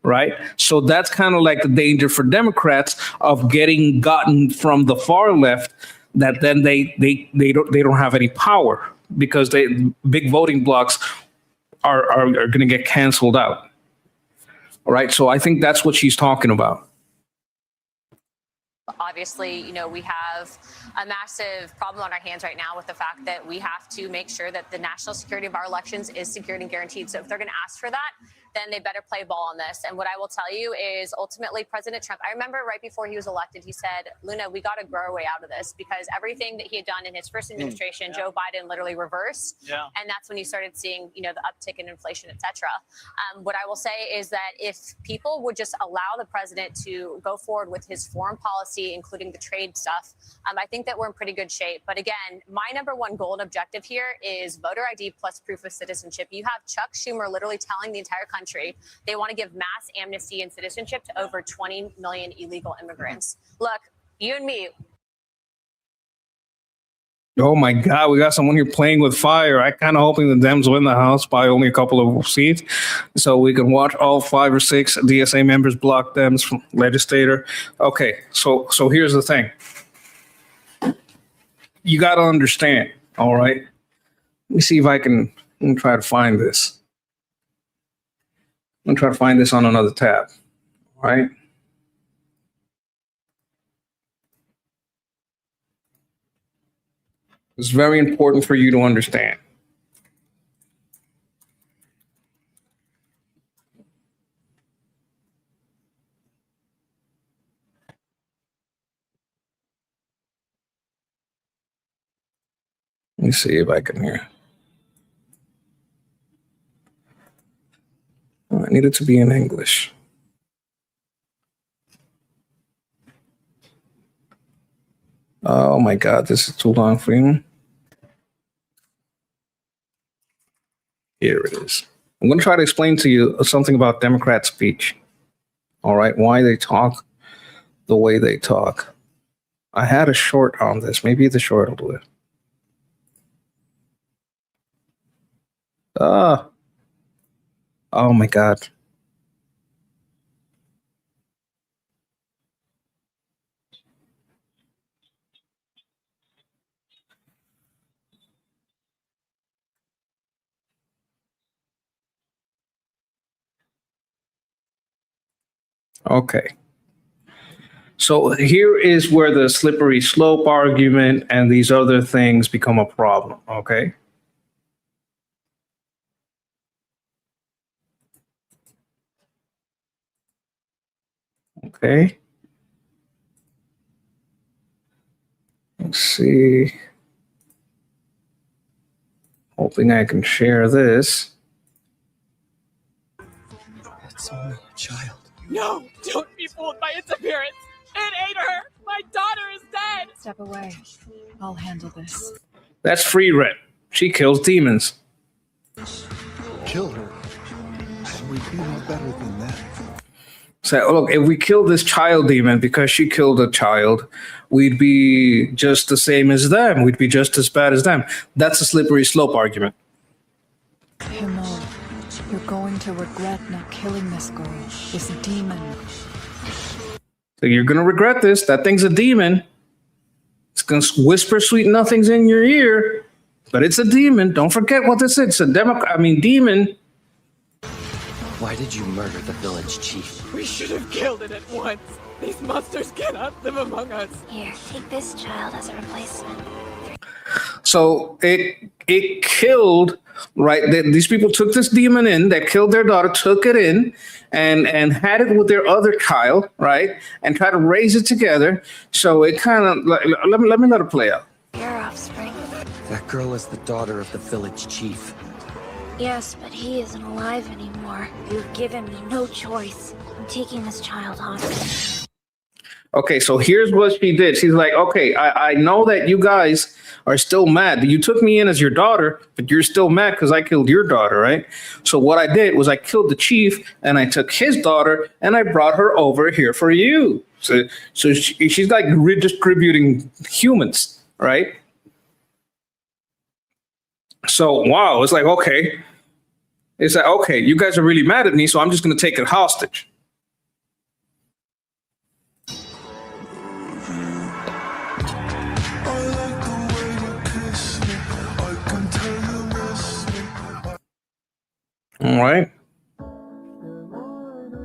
Right. So that's kind of like the danger for Democrats of getting gotten from the far left, that then they don't have any power, because big voting blocks are going to get canceled out. All right. So I think that's what she's talking about. obviously, we have a massive problem on our hands right now with the fact that we have to make sure that the national security of our elections is secured and guaranteed. So if they're going to ask for that, then they better play ball on this. And what I will tell you is ultimately President Trump, I remember right before he was elected, he said, Luna, we got to grow our way out of this, because everything that he had done in his first administration, Joe Biden literally reversed. Yeah. And that's when you started seeing, the uptick in inflation, et cetera. What I will say is that if people would just allow the president to go forward with his foreign policy, including the trade stuff, I think that we're in pretty good shape. But again, my number one goal and objective here is voter ID plus proof of citizenship. You have Chuck Schumer literally telling the entire country they want to give mass amnesty and citizenship to over 20 million illegal immigrants. Look, you and me. Oh my God, we got someone here playing with fire. I kind of hoping the Dems win the House by only a couple of seats, so we can watch all 5 or 6 DSA members block Dems from legislator. Okay, so here's the thing. You got to understand, all right? Let me see if I can try to find this. I'm going to try to find this on another tab, all right? It's very important for you to understand. Let me see if I can hear. Oh, I need it to be in English. Oh my God, this is too long for you. Here it is. I'm going to try to explain to you something about Democrat speech. All right, why they talk the way they talk. I had a short on this. Maybe the short will do it. Oh my God. Okay. So here is where the slippery slope argument and these other things become a problem, okay? Okay. Let's see. Hoping I can share this. It's only a child. No, don't be fooled by its appearance. It ate her. My daughter is dead. Step away. I'll handle this. That's free rent. She kills demons. Kill her. We'd be no better than that. So look, if we kill this child demon because she killed a child, we'd be just the same as them. We'd be just as bad as them. That's a slippery slope argument. Himmel, you're going to regret not killing this girl, this demon. So you're gonna regret this. That thing's a demon. It's gonna whisper sweet nothings in your ear, but it's a demon. Don't forget what this is. It's a demon. Why did you murder the village chief? We should have killed it at once. These monsters cannot live among us. Here, take this child as a replacement. So it killed, right? These people took this demon in, they killed their daughter, took it in, and had it with their other child, right? And tried to raise it together. So it kind of, let me let it play out. Your offspring. That girl is the daughter of the village chief. Yes, but he isn't alive anymore. You've given me no choice. I'm taking this child hostage. Okay, so here's what she did. She's like, okay, I know that you guys are still mad. You took me in as your daughter, but you're still mad because I killed your daughter, right? So what I did was I killed the chief and I took his daughter and I brought her over here for you. So she's like redistributing humans, right? So, wow, it's like, okay. It's like, okay, you guys are really mad at me, so I'm just going to take it hostage. All right.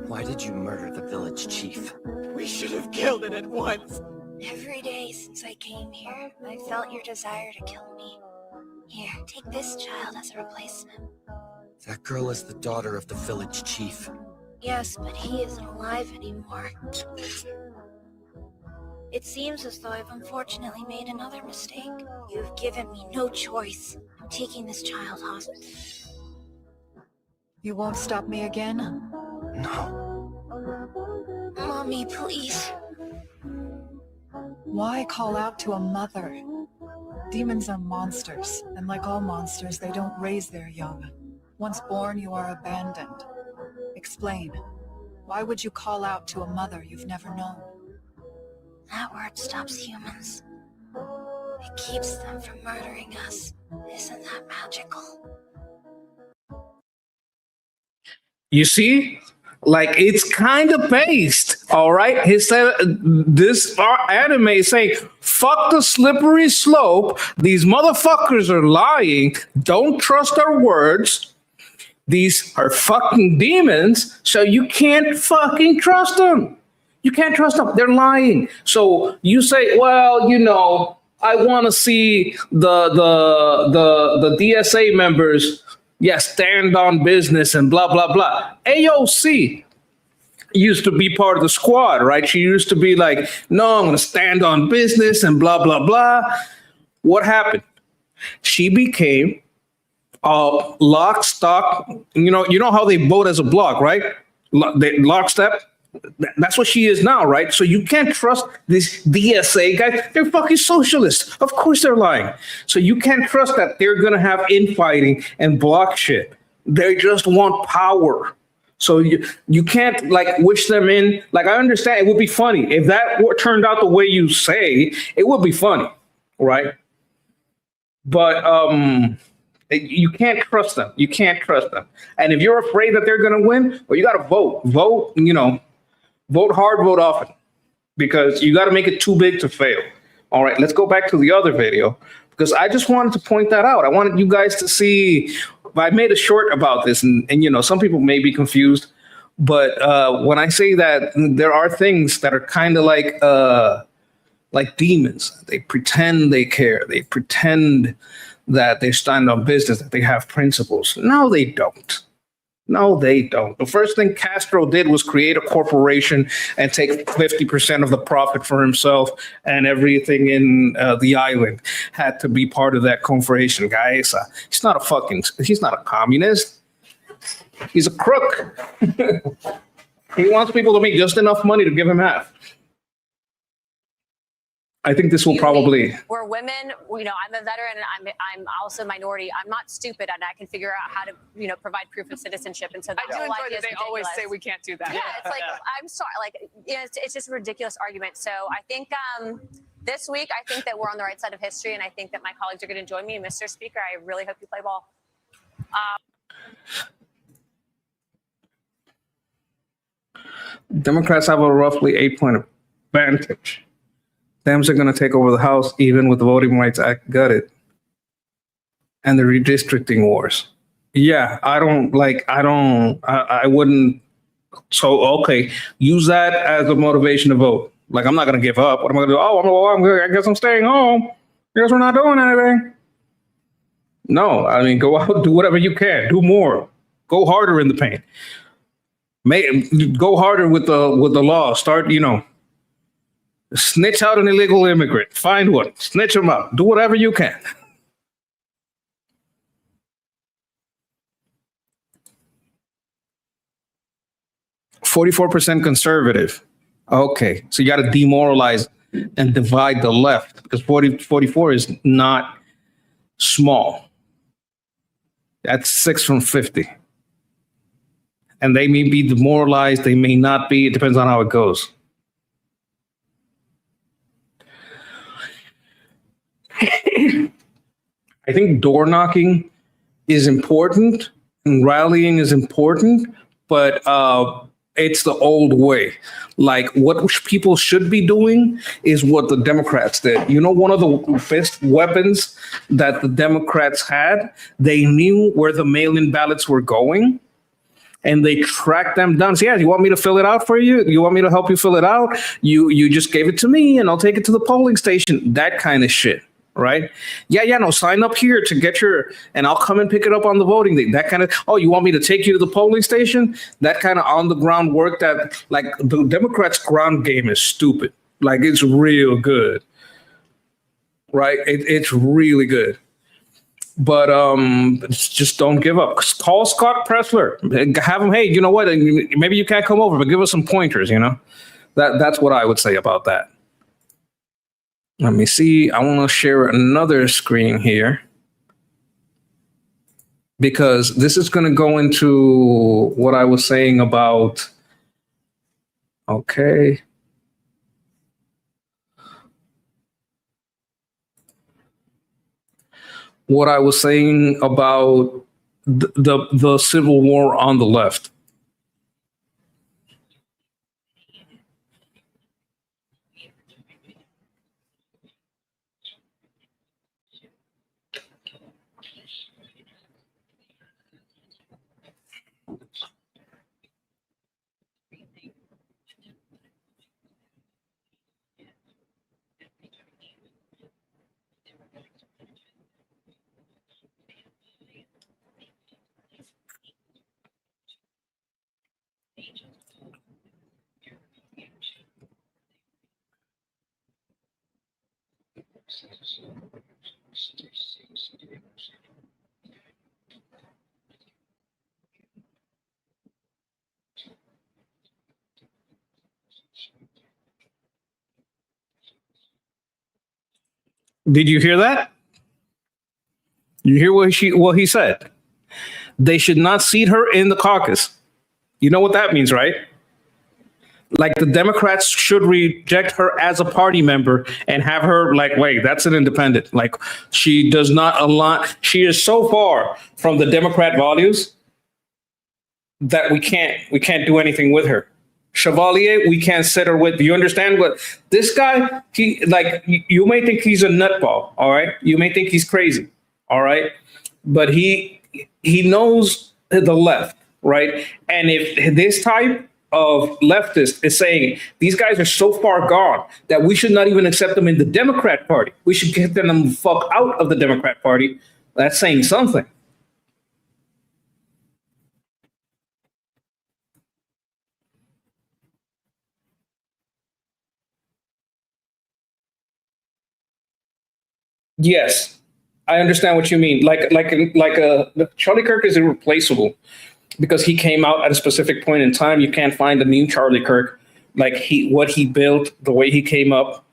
Why did you murder the village chief? We should have killed it at once. Every day since I came here, I felt your desire to kill me. Here, take this child as a replacement. That girl is the daughter of the village chief. Yes, but he isn't alive anymore. It seems as though I've unfortunately made another mistake. You've given me no choice. I'm taking this child hostage. You won't stop me again? No. Mommy, please. Why call out to a mother? Demons are monsters, and like all monsters, they don't raise their young. Once born, you are abandoned. Explain. Why would you call out to a mother you've never known? That word stops humans. It keeps them from murdering us. Isn't that magical? You see? Like, it's kind of based, all right? He said this anime is saying, fuck the slippery slope. These motherfuckers are lying. Don't trust their words. These are fucking demons, so you can't fucking trust them. You can't trust them. They're lying. So you say, well, you know, I want to see the DSA members, stand on business and blah, blah, blah. AOC used to be part of the squad, right? She used to be like, no, I'm going to stand on business and blah, blah, blah. What happened? She became lock, stock. You know how they vote as a block, right? Lockstep. That's what she is now, right? So you can't trust these DSA guys. They're fucking socialists. Of course they're lying. So you can't trust that they're going to have infighting and block shit. They just want power. So you can't like wish them in. Like, I understand it would be funny. If that turned out the way you say, it would be funny, right? But you can't trust them. You can't trust them. And if you're afraid that they're going to win, well, you got to vote. Vote, vote hard, vote often, because you got to make it too big to fail. All right, let's go back to the other video, because I just wanted to point that out. I wanted you guys to see. I made a short about this, and some people may be confused, but when I say that there are things that are kind of like demons, they pretend they care. They pretend that they stand on business, that they have principles. No, they don't. No, they don't. The first thing Castro did was create a corporation and take 50% of the profit for himself, and everything in the island had to be part of that corporation. Guys, he's not a communist. He's a crook. He wants people to make just enough money to give him half. I think this will probably. We're women. You know, I'm a veteran, and I'm also a minority. I'm not stupid, and I can figure out how to, you know, provide proof of citizenship. And so I do enjoy that they always say we can't do that. Yeah, it's like I'm sorry, like it's just a ridiculous argument. So I think this week, I think that we're on the right side of history, and I think that my colleagues are going to join me. Mr. Speaker, I really hope you play ball. Democrats have a roughly 8-point advantage. Dems are going to take over the House, even with the Voting Rights Act gutted. And the redistricting wars. Yeah, I wouldn't. So, okay, use that as a motivation to vote. Like, I'm not going to give up. What am I going to do? I guess I'm staying home. I guess we're not doing anything. No, I mean, go out, do whatever you can. Do more. Go harder in the paint. Go harder with the law. Start, you know, snitch out an illegal immigrant. Find one. Snitch them out. Do whatever you can. %44 conservative. Okay, so you got to demoralize and divide the left because 44 is not small. That's 6 from 50. And they may be demoralized, they may not be. It depends on how it goes. I think door knocking is important and rallying is important, but it's the old way. Like what people should be doing is what the Democrats did. You know, one of the best weapons that the Democrats had, they knew where the mail-in ballots were going. And they track them down. So, yeah, you want me to fill it out for you? You want me to help you fill it out? You just gave it to me and I'll take it to the polling station. That kind of shit, right? Yeah, no, sign up here to get your, and I'll come and pick it up on the voting day. That kind of, oh, you want me to take you to the polling station? That kind of on the ground work that, like, the Democrats' ground game is stupid. Like, it's real good, right? It's really good. But just don't give up. Call Scott Pressler. Have him, hey, you know what? Maybe you can't come over, but give us some pointers, you know? That's what I would say about that. Let me see. I want to share another screen here. Because this is going to go into what I was saying about, okay. What I was saying about the civil war on the left. Did you hear that? You hear what he said? They should not seat her in the caucus. You know what that means, right? Like the Democrats should reject her as a party member and have her like, wait, that's an independent. Like she does not align. She is so far from the Democrat values that we can't do anything with her. Chevalier, we can't sit her with. Do you understand what this guy? He like you may think he's a nutball, all right. You may think he's crazy, all right. But he knows the left, right? And if this type of leftist is saying these guys are so far gone that we should not even accept them in the Democrat Party, we should get them the fuck out of the Democrat Party. That's saying something. Yes, I understand what you mean. Like Charlie Kirk is irreplaceable because he came out at a specific point in time. You can't find a new Charlie Kirk. Like what he built, the way he came up,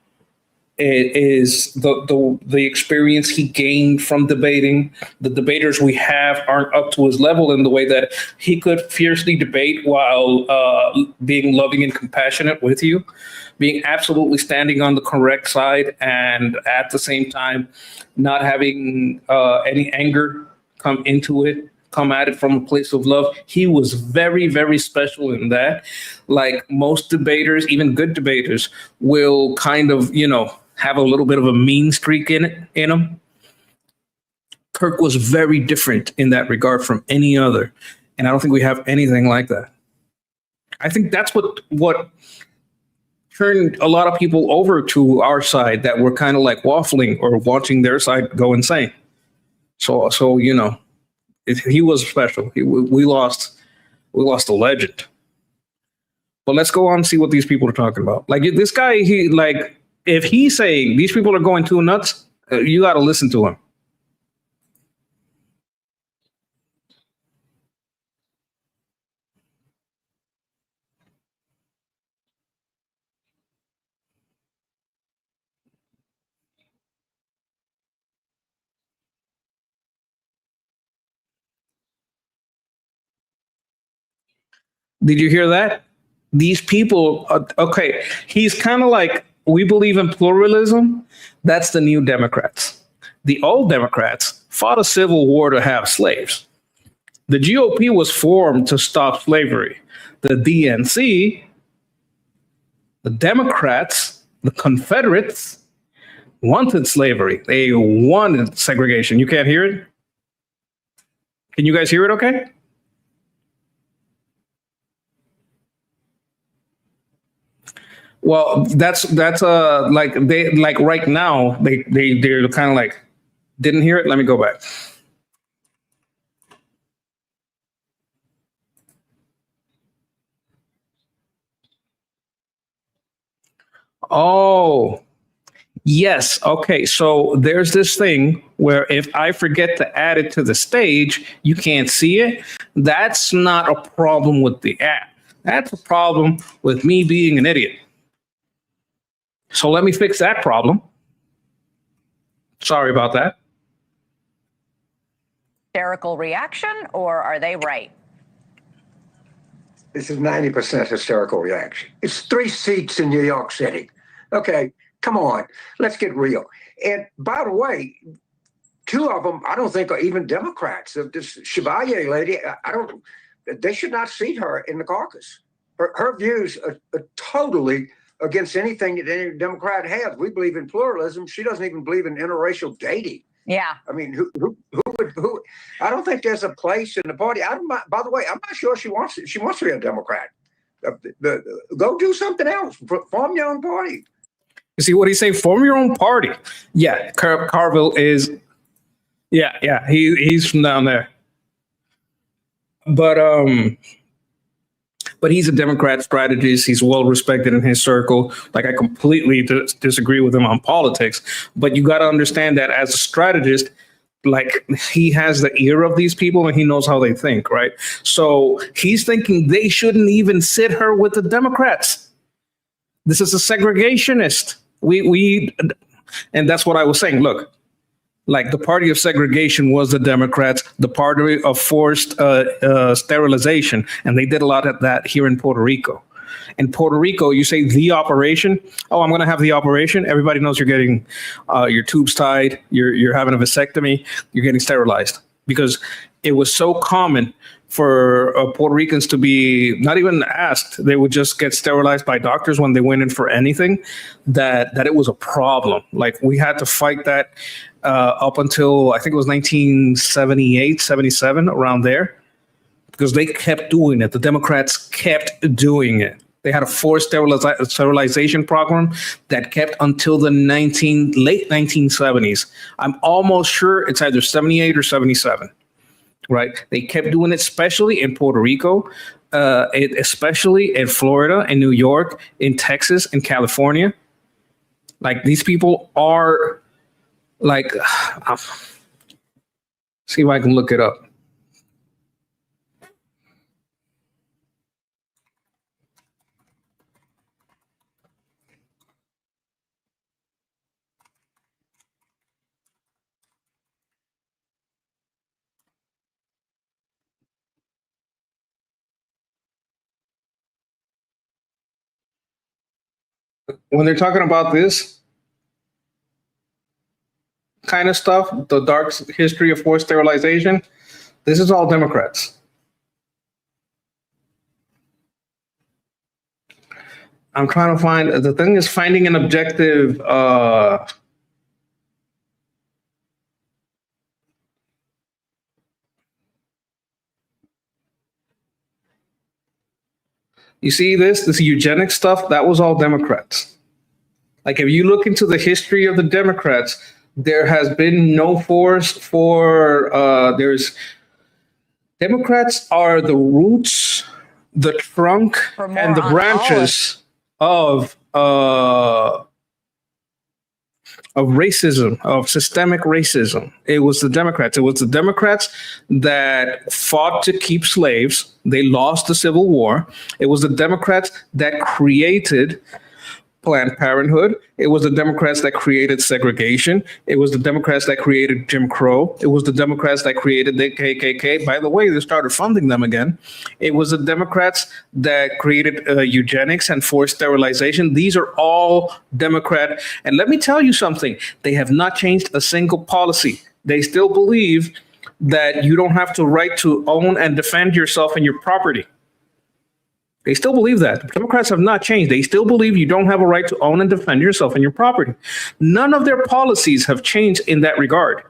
It is the experience he gained from debating. The debaters we have aren't up to his level in the way that he could fiercely debate while being loving and compassionate with you, being absolutely standing on the correct side, and at the same time not having any anger come at it from a place of love. He was very, very special in that. Like most debaters, even good debaters, will kind of, have a little bit of a mean streak in him. Kirk was very different in that regard from any other, and I don't think we have anything like that. I think that's what turned a lot of people over to our side that were kind of like waffling or watching their side go insane. So he was special. We lost a legend. But let's go on and see what these people are talking about. Like this guy, if he's saying these people are going too nuts, you got to listen to him. Did you hear that? These people, okay, he's kind of like, we believe in pluralism. That's the new Democrats. The old Democrats fought a civil war to have slaves. The GOP was formed to stop slavery. The DNC, the Democrats, the Confederates wanted slavery. They wanted segregation. You can't hear it? Can you guys hear it okay? Well, that's like they like right now they're kind of like didn't hear it. Let me go back. Oh, yes. Okay. So there's this thing where if I forget to add it to the stage, you can't see it. That's not a problem with the app. That's a problem with me being an idiot. So let me fix that problem. Sorry about that. Hysterical reaction, or are they right? This is 90% hysterical reaction. It's 3 seats in New York City. Okay, come on, let's get real. And by the way, 2 of them, I don't think are even Democrats. This Chevalier lady, they should not seat her in the caucus. Her views are totally against anything that any Democrat has. We believe in pluralism. She doesn't even believe in interracial dating. Yeah. I mean, who I don't think there's a place in the party. By the way, I'm not sure she wants to be a Democrat. Go do something else. Form your own party. You see what he's saying? Form your own party. Yeah, Carville is. Yeah, he's from down there. But he's a Democrat strategist. He's well respected in his circle. Like I completely disagree with him on politics. But you got to understand that as a strategist, like he has the ear of these people and he knows how they think, right? So he's thinking they shouldn't even sit her with the Democrats. This is a segregationist. And that's what I was saying. Look, like the party of segregation was the Democrats, the party of forced sterilization. And they did a lot of that here in Puerto Rico. In Puerto Rico, you say the operation. Oh, I'm going to have the operation. Everybody knows you're getting your tubes tied. You're having a vasectomy. You're getting sterilized because it was so common for Puerto Ricans to be not even asked. They would just get sterilized by doctors when they went in for anything that it was a problem. Like we had to fight that up until I think it was 1978, 77, around there, because they kept doing it. The Democrats kept doing it. They had a forced sterilization program that kept until the late 1970s. I'm almost sure it's either 78 or 77, right? They kept doing it, especially in Puerto Rico, especially in Florida, in New York, in Texas, in California. Like these people are like, see if I can look it up. when they're talking about this kind of stuff, the dark history of forced sterilization, this is all Democrats. I'm trying to find, the thing is finding an objective, you see this eugenics stuff, that was all Democrats. Like if you look into the history of the Democrats, there has been no force for, Democrats are the roots, the trunk, and the branches of racism, of systemic racism. It was the Democrats. It was the Democrats that fought to keep slaves. They lost the Civil War. It was the Democrats that created Planned Parenthood. It was the Democrats that created segregation. It was the Democrats that created Jim Crow. It was the Democrats that created the KKK. By the way, they started funding them again. It was the Democrats that created eugenics and forced sterilization. These are all Democrat. And let me tell you something. They have not changed a single policy. They still believe that you don't have the right to own and defend yourself and your property. They still believe that. Democrats have not changed. They still believe you don't have a right to own and defend yourself and your property. None of their policies have changed in that regard.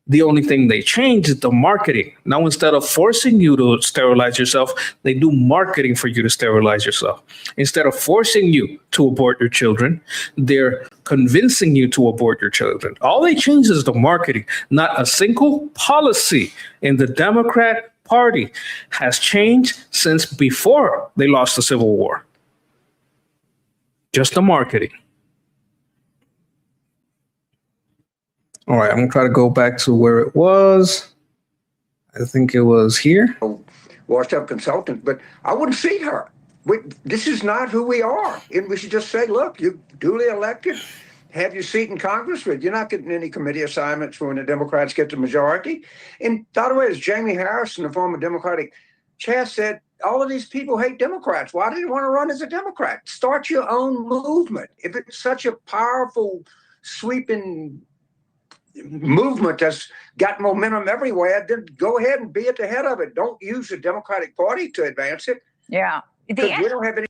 The only thing they change is the marketing. Now, instead of forcing you to sterilize yourself, they do marketing for you to sterilize yourself. Instead of forcing you to abort your children, they're convincing you to abort your children. All they change is the marketing. Not a single policy in the Democrat Party has changed since before they lost the Civil War. Just the marketing. All right, I'm gonna try to go back to where it was. I think it was here. Washed up consultant, but I wouldn't see her. This is not who we are. And we should just say, look, you're duly elected, have your seat in Congress, but you're not getting any committee assignments when the Democrats get the majority. And by the way, as Jamie Harrison, the former Democratic chair, said, all of these people hate Democrats. Why do you want to run as a Democrat? Start your own movement. If it's such a powerful, sweeping movement that's got momentum everywhere, then go ahead and be at the head of it. Don't use the Democratic Party to advance it. Yeah. Because we don't have any.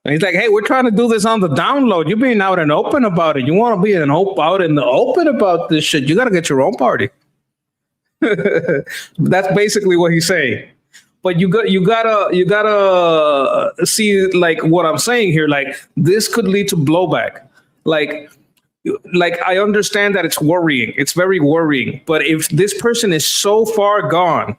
And he's like, hey, we're trying to do this on the download. You're being out and open about it. You want to be out in the open about this shit. You got to get your own party. That's basically what he's saying. But you gotta see like what I'm saying here. Like this could lead to blowback. Like I understand that it's worrying. It's very worrying. But if this person is so far gone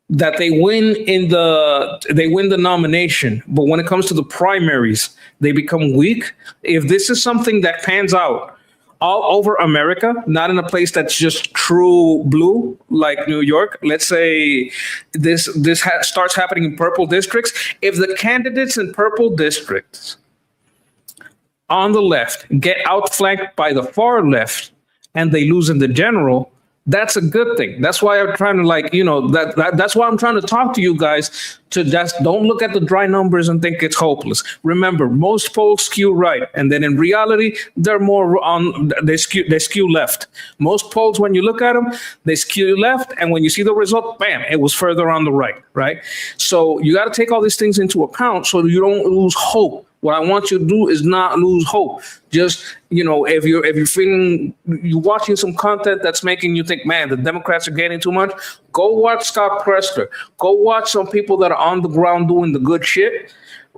that they win the nomination, but when it comes to the primaries, they become weak. If this is something that pans out all over America, not in a place that's just true blue like New York, let's say this starts happening in purple districts. If the candidates in purple districts on the left get outflanked by the far left and they lose in the general, that's a good thing. That's why I'm trying to that's why I'm trying to talk to you guys to just don't look at the dry numbers and think it's hopeless. Remember, most polls skew right, and then in reality, they're more they skew left. Most polls, when you look at them, they skew left, and when you see the result, bam, it was further on the right? So you got to take all these things into account so you don't lose hope. What I want you to do is not lose hope. Just, if you're feeling, you're watching some content that's making you think, man, the Democrats are getting too much, go watch Scott Presler. Go watch some people that are on the ground doing the good shit,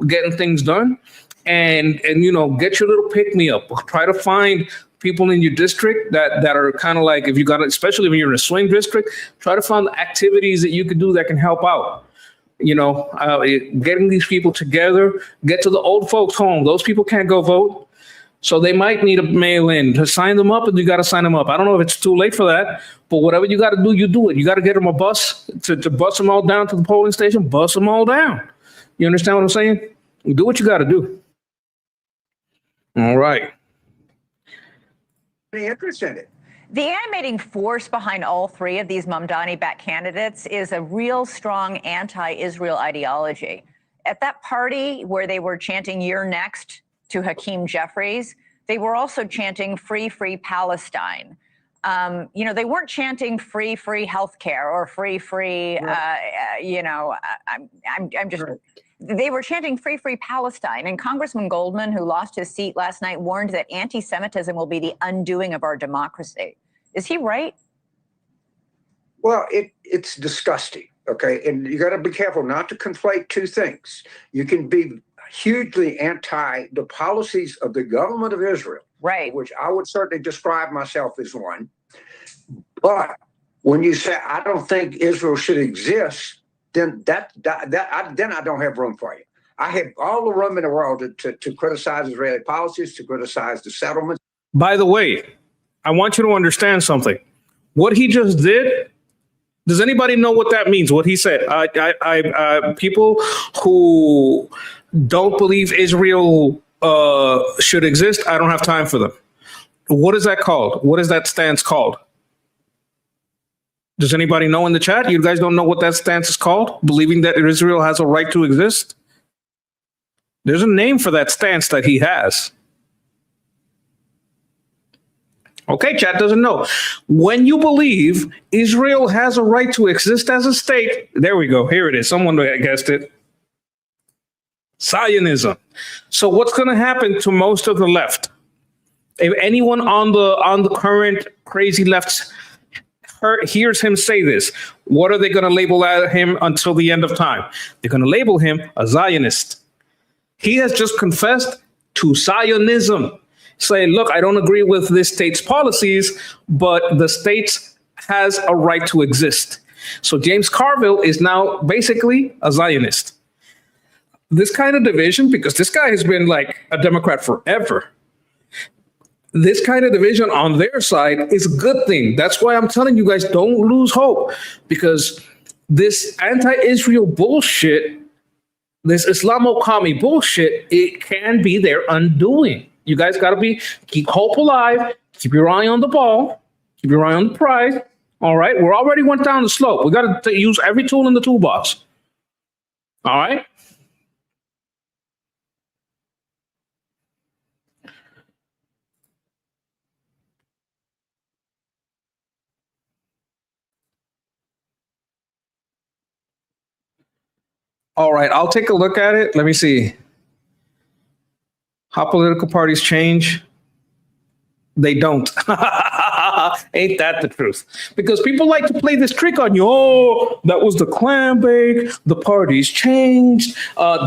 getting things done, and get your little pick-me-up. Try to find people in your district that are kind of like, if you got, especially when you're in a swing district, try to find activities that you can do that can help out. Getting these people together, get to the old folks' home. Those people can't go vote. So they might need a mail-in to sign them up, and you got to sign them up. I don't know if it's too late for that, but whatever you got to do, you do it. You got to get them a bus to bus them all down to the polling station, bus them all down. You understand what I'm saying? Do what you got to do. All right. Any interest in it? The animating force behind all three of these Mamdani-backed candidates is a real strong anti-Israel ideology. at that party where they were chanting "You're next" to Hakeem Jeffries, they were also chanting "Free, free Palestine." They weren't chanting "Free, free healthcare" or "Free, free." I'm just. Right. They were chanting "Free, free Palestine." And Congressman Goldman, who lost his seat last night, warned that anti-Semitism will be the undoing of our democracy. Is he right? Well, it's disgusting. Okay. And you got to be careful not to conflate two things. You can be hugely anti the policies of the government of Israel, right? Which I would certainly describe myself as one. But when you say, I don't think Israel should exist, then I don't have room for you. I have all the room in the world to criticize Israeli policies, to criticize the settlements. By the way, I want you to understand something. What he just did, does anybody know what that means? What he said? People who don't believe Israel should exist, I don't have time for them. What is that called? What is that stance called? Does anybody know in the chat? You guys don't know what that stance is called? Believing that Israel has a right to exist? There's a name for that stance that he has. Okay, chat doesn't know. When you believe Israel has a right to exist as a state, there we go. Here it is. Someone guessed it. Zionism. So what's going to happen to most of the left? If anyone on the current crazy left hears him say this, what are they going to label him until the end of time? They're going to label him a Zionist. He has just confessed to Zionism, saying, look, I don't agree with this state's policies, but the state has a right to exist. So James Carville is now basically a Zionist. This kind of division, because this guy has been like a Democrat forever, this kind of division on their side is a good thing. That's why I'm telling you guys, don't lose hope, because this anti-Israel bullshit, this Islamo-Commie bullshit, it can be their undoing. You guys got to keep hope alive, keep your eye on the ball, keep your eye on the prize. All right, we already went down the slope. We got to use every tool in the toolbox. All right. All right, I'll take a look at it. Let me see. How political parties change? They don't. Ain't that the truth? Because people like to play this trick on you. Oh, that was the clam bake. The parties changed.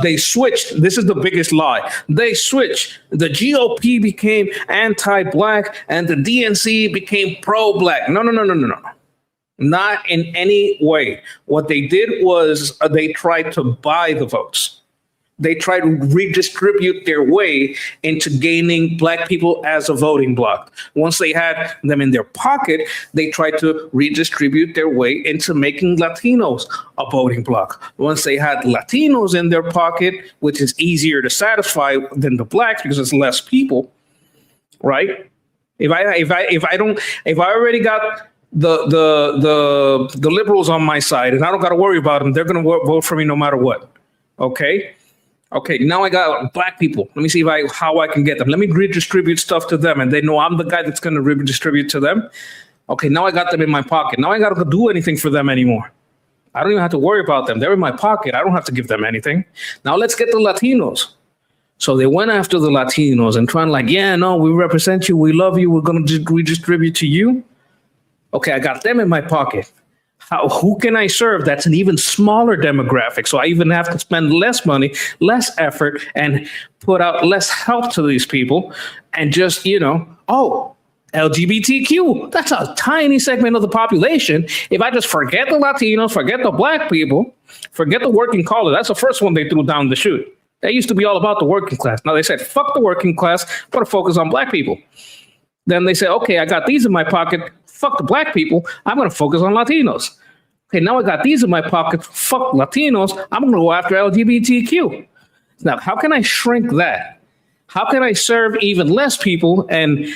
They switched. This is the biggest lie. They switched. The GOP became anti-black and the DNC became pro-black. No. Not in any way. What they did was they tried to buy the votes. They tried to redistribute their way into gaining black people as a voting bloc. Once they had them in their pocket, they tried to redistribute their way into making Latinos a voting bloc. Once they had Latinos in their pocket, which is easier to satisfy than the blacks because it's less people, right? If I already got the liberals on my side and I don't got to worry about them, they're going to vote for me no matter what. Okay, now I got black people. Let me see how I can get them. Let me redistribute stuff to them, and they know I'm the guy that's going to redistribute to them. Okay, now I got them in my pocket. Now I got to do anything for them anymore. I don't even have to worry about them. They're in my pocket. I don't have to give them anything. Now let's get the Latinos. So they went after the Latinos and trying like, yeah, no, we represent you. We love you. We're going to redistribute to you. Okay, I got them in my pocket. Who can I serve? That's an even smaller demographic. So I even have to spend less money, less effort, and put out less help to these people. And just, LGBTQ, that's a tiny segment of the population. If I just forget the Latinos, forget the black people, forget the working collar, that's the first one they threw down the chute. That used to be all about the working class. Now they said, fuck the working class, I'm going to focus on black people. Then they said, okay, I got these in my pocket. Fuck the black people. I'm going to focus on Latinos. Okay, now I got these in my pocket. Fuck Latinos. I'm going to go after LGBTQ. Now, how can I shrink that? How can I serve even less people and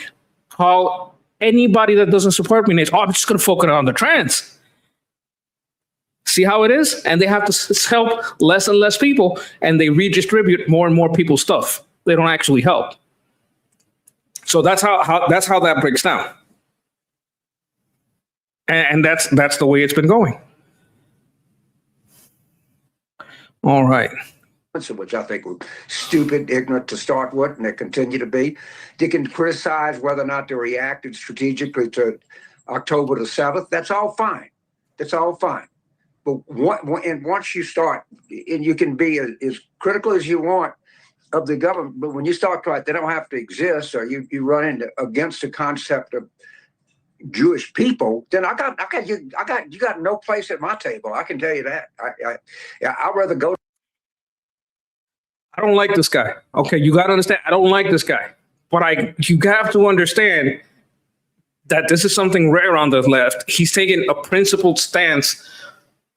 call anybody that doesn't support me names? Oh, I'm just going to focus on the trans. See how it is? And they have to help less and less people, and they redistribute more and more people's stuff. They don't actually help. So that's how that breaks down. And that's the way it's been going. All right. Which I think were stupid, ignorant to start with, and they continue to be. They can criticize whether or not they reacted strategically to October the 7th. That's all fine. That's all fine. But once you start, and you can be as critical as you want of the government, but when you start like they don't have to exist, or you run against the concept of Jewish people, then you got no place at my table. I can tell you that. I'd rather go. I don't like this guy. Okay, you got to understand. I don't like this guy, but you have to understand that this is something rare on the left. He's taking a principled stance,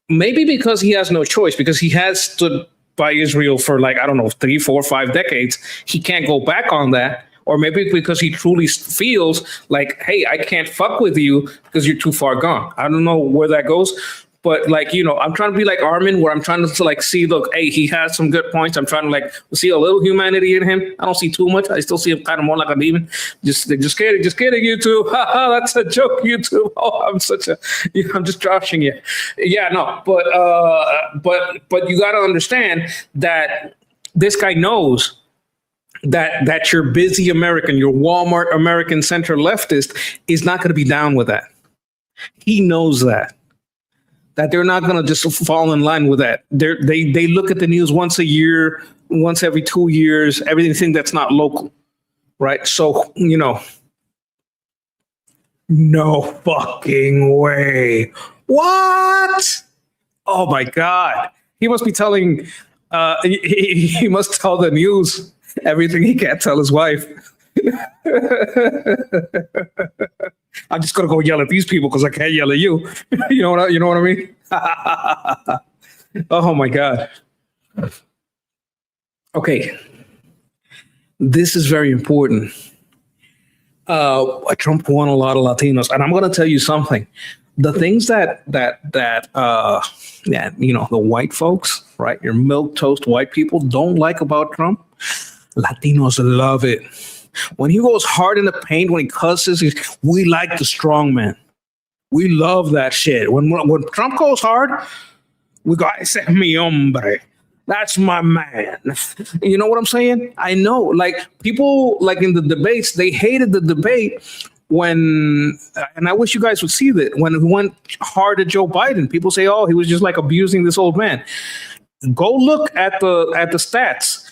maybe because he has no choice, because he has stood by Israel for 3, 4, 5 decades. He can't go back on that. Or maybe because he truly feels like, hey, I can't fuck with you because you're too far gone. I don't know where that goes. But I'm trying to be like Armin, where I'm trying to see, look, hey, he has some good points. I'm trying to see a little humanity in him. I don't see too much. I still see him kind of more like a demon. Just kidding, YouTube. That's a joke, YouTube. Oh, I'm I'm just joshing you. Yeah, no, but you got to understand that this guy knows that your busy American, your Walmart American center leftist is not going to be down with that. He knows that they're not going to just fall in line with that. They look at the news once a year, once every 2 years, everything that's not local, right? So, no fucking way. What? Oh my God. He must be telling, he must tell the news everything he can't tell his wife. I'm just gonna go yell at these people because I can't yell at you. You know what I mean? Oh my God. Okay. This is very important. Trump won a lot of Latinos, and I'm gonna tell you something. The things that the white folks, right? Your milquetoast white people don't like about Trump, Latinos love it. When he goes hard in the paint, when he cusses, we like the strong man. We love that shit. When Trump goes hard, we go, ese es mi hombre. That's my man. You know what I'm saying? I know. People, in the debates, they hated the debate when, and I wish you guys would see that, when he went hard at Joe Biden. People say, oh, he was just abusing this old man. Go look at the stats.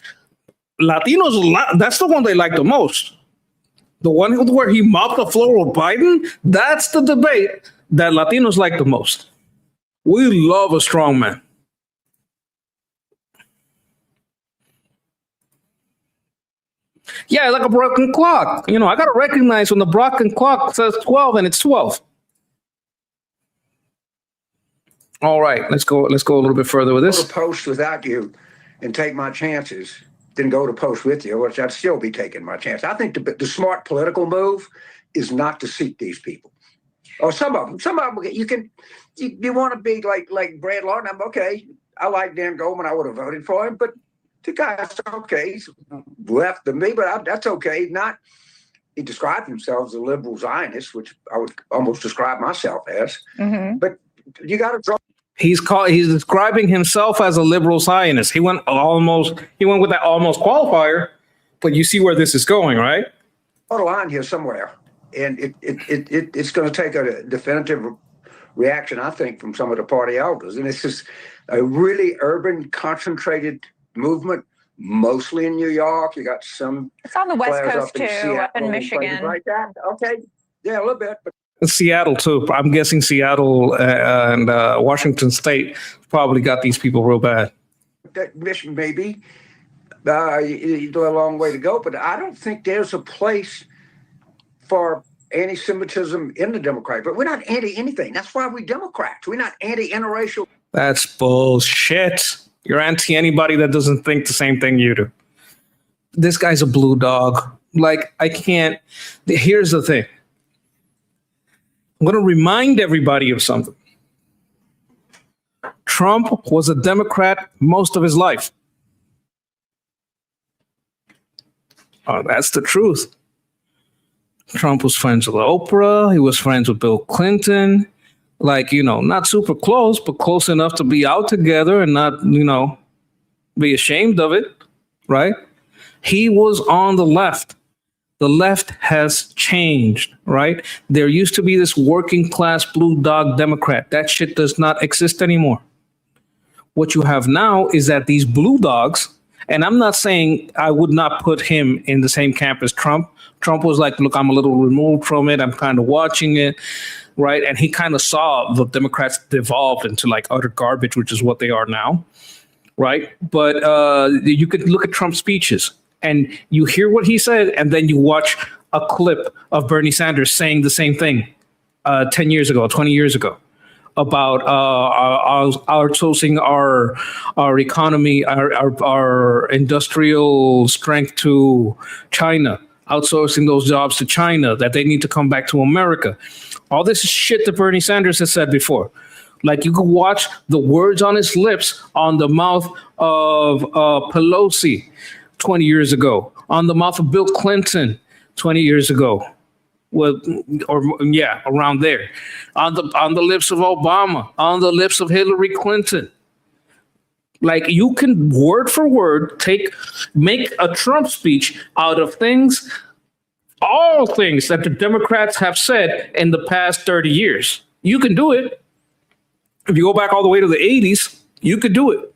Latinos, that's the one they like the most. The one where he mopped the floor with Biden, that's the debate that Latinos like the most. We love a strong man. Yeah, like a broken clock. I got to recognize when the broken clock says 12 and it's 12. All right, let's go a little bit further with this. Go to post without you and take my chances. Then go to post with you, which I'd still be taking my chance. I think the smart political move is not to seat these people. Or some of them, you want to be like Brad Lawton. I'm okay. I like Dan Goldman. I would have voted for him, but the guy's okay. He's left of me, but that's okay. He described himself as a liberal Zionist, which I would almost describe myself as. Mm-hmm. But you got to draw. He's describing himself as a liberal Zionist. He went with that almost qualifier, but you see where this is going, right? A line here somewhere, and it's going to take a definitive reaction, I think, from some of the party elders. And it's just a really urban, concentrated movement, mostly in New York. You got some. It's on the West Coast too, Seattle, up in Michigan. Like that. Okay, yeah, a little bit, but. Seattle too. I'm guessing Seattle and Washington State probably got these people real bad. That mission maybe you do a long way to go, but I don't think there's a place for anti-Semitism in the Democrat. But we're not anti-anything. That's why we're Democrats. We're not anti-interracial. That's bullshit. You're anti anybody that doesn't think the same thing you do. This guy's a blue dog. I can't. Here's the thing. I'm going to remind everybody of something. Trump was a Democrat most of his life. That's the truth. Trump was friends with Oprah. He was friends with Bill Clinton. Like, not super close, but close enough to be out together and not, be ashamed of it, right? He was on the left. The left has changed, right? There used to be this working class blue dog Democrat. That shit does not exist anymore. What you have now is that these blue dogs, and I'm not saying I would not put him in the same camp as Trump. Trump was like, look, I'm a little removed from it. I'm kind of watching it, right? And he kind of saw the Democrats devolve into like utter garbage, which is what they are now, right? But you could look at Trump's speeches and you hear what he said, and then you watch a clip of Bernie Sanders saying the same thing 10 years ago, 20 years ago, about outsourcing our economy, our industrial strength to China, outsourcing those jobs to China, that they need to come back to America. All this shit that Bernie Sanders has said before. Like, you could watch the words on his lips on the mouth of Pelosi 20 years ago, on the mouth of Bill Clinton 20 years ago. Well, around there, on the lips of Obama, on the lips of Hillary Clinton. Like, you can word for word make a Trump speech out of all things that the Democrats have said in the past 30 years. You can do it. If you go back all the way to the 80s, you could do it.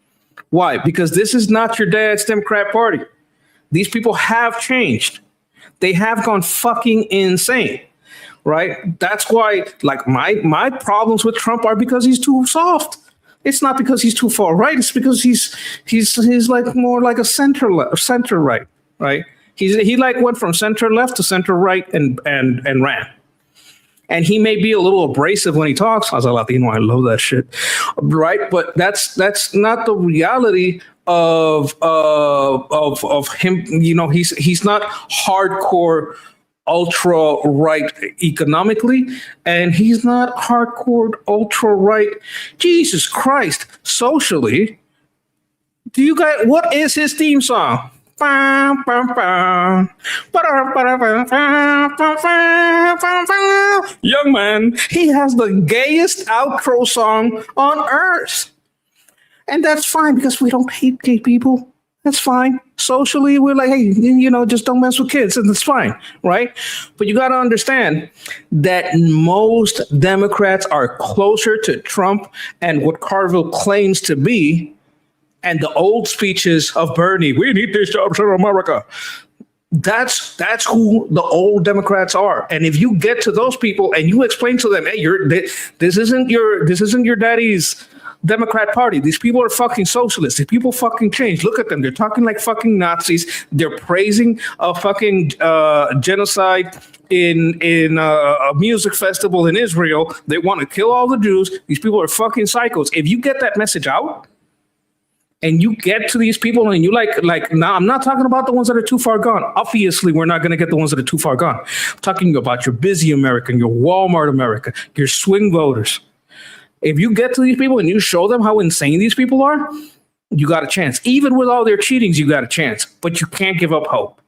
Why? Because this is not your dad's Democrat Party. These people have changed. They have gone fucking insane, right? That's why, like, my problems with Trump are because he's too soft. It's not because he's too far right. It's because he's like more like a center right, right? He like went from center left to center right and ran. And he may be a little abrasive when he talks. As a Latino, I love that shit, right? But that's not the reality of him. He's not hardcore ultra right economically, and he's not hardcore ultra right, Jesus Christ, socially. Do you guys? What is his theme song? Young man, he has the gayest outro song on earth. And that's fine, because we don't hate gay people. That's fine. Socially, we're like, hey, just don't mess with kids, and it's fine, right? But you got to understand that most Democrats are closer to Trump and what Carville claims to be, and the old speeches of Bernie, we need these jobs in America. That's who the old Democrats are. And if you get to those people and you explain to them, hey, this isn't your daddy's Democrat Party. These people are fucking socialists. These people fucking change. Look at them. They're talking like fucking Nazis. They're praising a fucking genocide in a music festival in Israel. They want to kill all the Jews. These people are fucking psychos. If you get that message out, and you get to these people and you like, now I'm not talking about the ones that are too far gone. Obviously, we're not going to get the ones that are too far gone. I'm talking about your busy American, your Walmart America, your swing voters. If you get to these people and you show them how insane these people are, you got a chance. Even with all their cheatings, you got a chance. But you can't give up hope.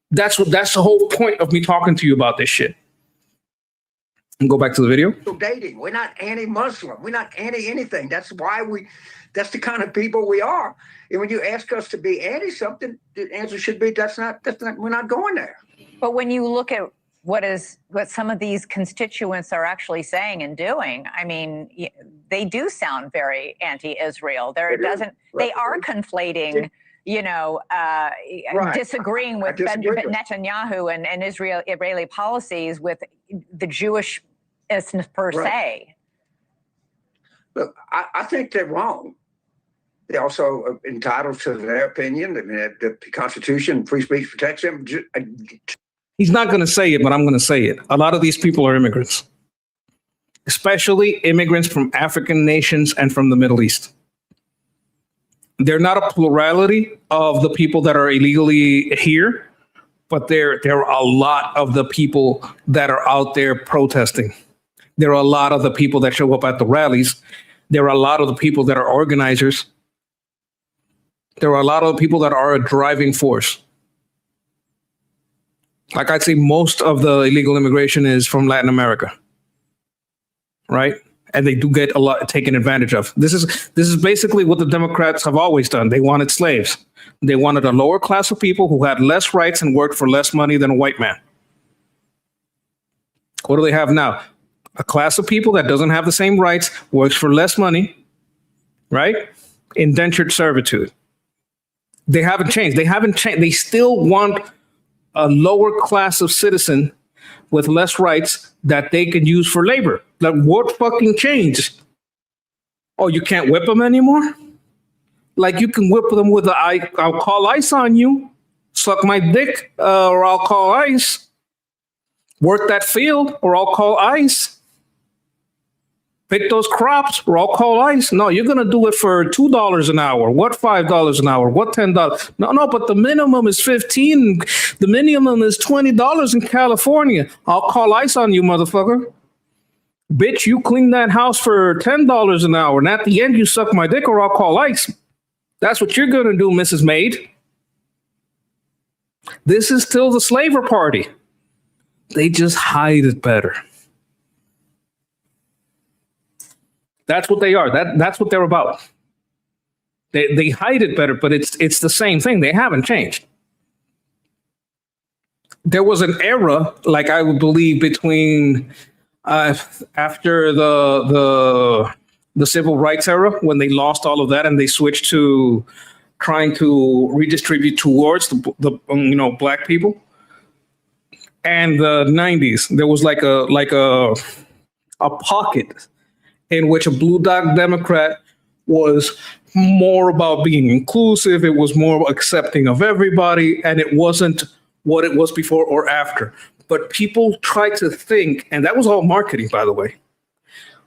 That's the whole point of me talking to you about this shit. And go back to the video. Dating. We're not anti-Muslim. We're not anti-anything. That's why that's the kind of people we are. And when you ask us to be anti something, the answer should be that's not we're not going there. But when you look at what some of these constituents are actually saying and doing, I mean, they do sound very anti-Israel. They are conflating, disagreeing with Netanyahu and Israeli policies with the Jewishness per se. Look, I think they're wrong. They're also entitled to their opinion. I mean, the Constitution, free speech protects them. He's not going to say it, but I'm going to say it. A lot of these people are immigrants, especially immigrants from African nations and from the Middle East. They're not a plurality of the people that are illegally here, but there are a lot of the people that are out there protesting. There are a lot of the people that show up at the rallies There are a lot of the people that are organizers. There are a lot of people that are a driving force. Like I'd say most of the illegal immigration is from Latin America, right? And they do get a lot taken advantage of. This is basically what the Democrats have always done. They wanted slaves. They wanted a lower class of people who had less rights and worked for less money than a white man. What do they have now? A class of people that doesn't have the same rights, works for less money, right? Indentured servitude. They haven't changed. They still want a lower class of citizen with less rights that they can use for labor. Like, what fucking changed? Oh, you can't whip them anymore? Like, you can whip them with I'll call ICE on you. Suck my dick, or I'll call ICE. Work that field, or I'll call ICE. Pick those crops, or I'll call ICE. No, you're going to do it for $2 an hour. What, $5 an hour? What, $10? No, but the minimum is $15. The minimum is $20 in California. I'll call ICE on you, motherfucker. Bitch, you clean that house for $10 an hour, and at the end, you suck my dick, or I'll call ICE. That's what you're going to do, Mrs. Maid. This is still the slaver party. They just hide it better. That's what they are. That's what they're about. They hide it better, but it's the same thing. They haven't changed. There was an era, like I would believe, between after the civil rights era, when they lost all of that and they switched to trying to redistribute towards the black people. And the 90s, there was like a pocket in which a blue dog Democrat was more about being inclusive. It was more accepting of everybody, and it wasn't what it was before or after. But people try to think, and that was all marketing, by the way.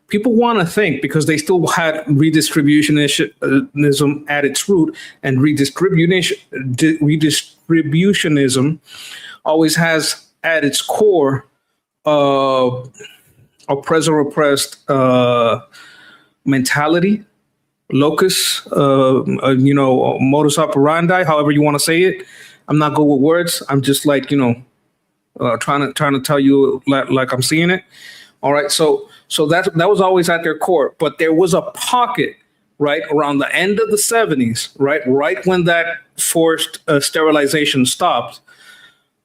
People want to think, because they still had redistributionism at its root, and redistributionism always has at its core oppressor-oppressed mentality, locus, modus operandi, however you want to say it. I'm not good with words. I'm just like, trying to tell you like I'm seeing it. All right. So that was always at their core. But there was a pocket, right, around the end of the 70s, right when that forced sterilization stopped.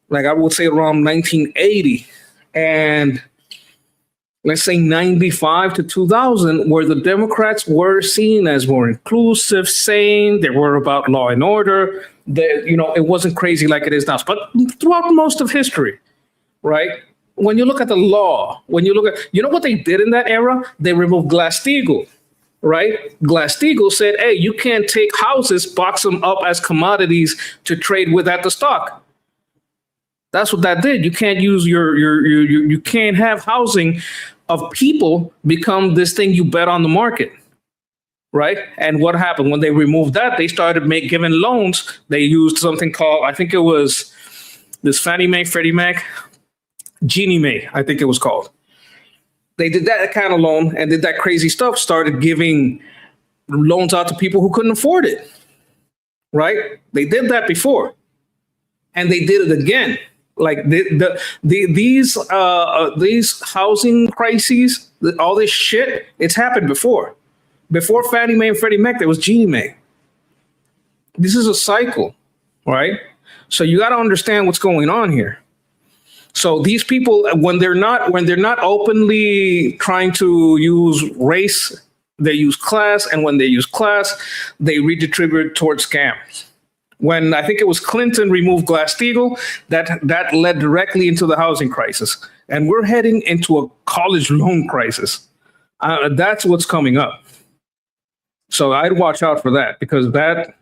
Like I would say around 1980. And let's say 95 to 2000, where the Democrats were seen as more inclusive, sane. They were about law and order. It wasn't crazy like it is now. But throughout most of history, right? When you look at the law, when you look at, what they did in that era? They removed Glass-Steagall, right? Glass-Steagall said, hey, you can't take houses, box them up as commodities to trade with at the stock. That's what that did. You can't use you can't have housing of people become this thing you bet on the market, right? And what happened when they removed that? They started giving loans. They used something called, I think it was this Fannie Mae, Freddie Mac, Ginnie Mae, I think it was called. They did that kind of loan and did that crazy stuff, started giving loans out to people who couldn't afford it, right? They did that before, and they did it again. Like these housing crises, all this shit, it's happened before. Before Fannie Mae and Freddie Mac, there was Ginnie Mae. This is a cycle, right? So you got to understand what's going on here. So these people, when they're not openly trying to use race, they use class, and when they use class, they redistribute towards scams. When I think it was Clinton removed Glass-Steagall, that led directly into the housing crisis. And we're heading into a college loan crisis. That's what's coming up. So I'd watch out for that, because that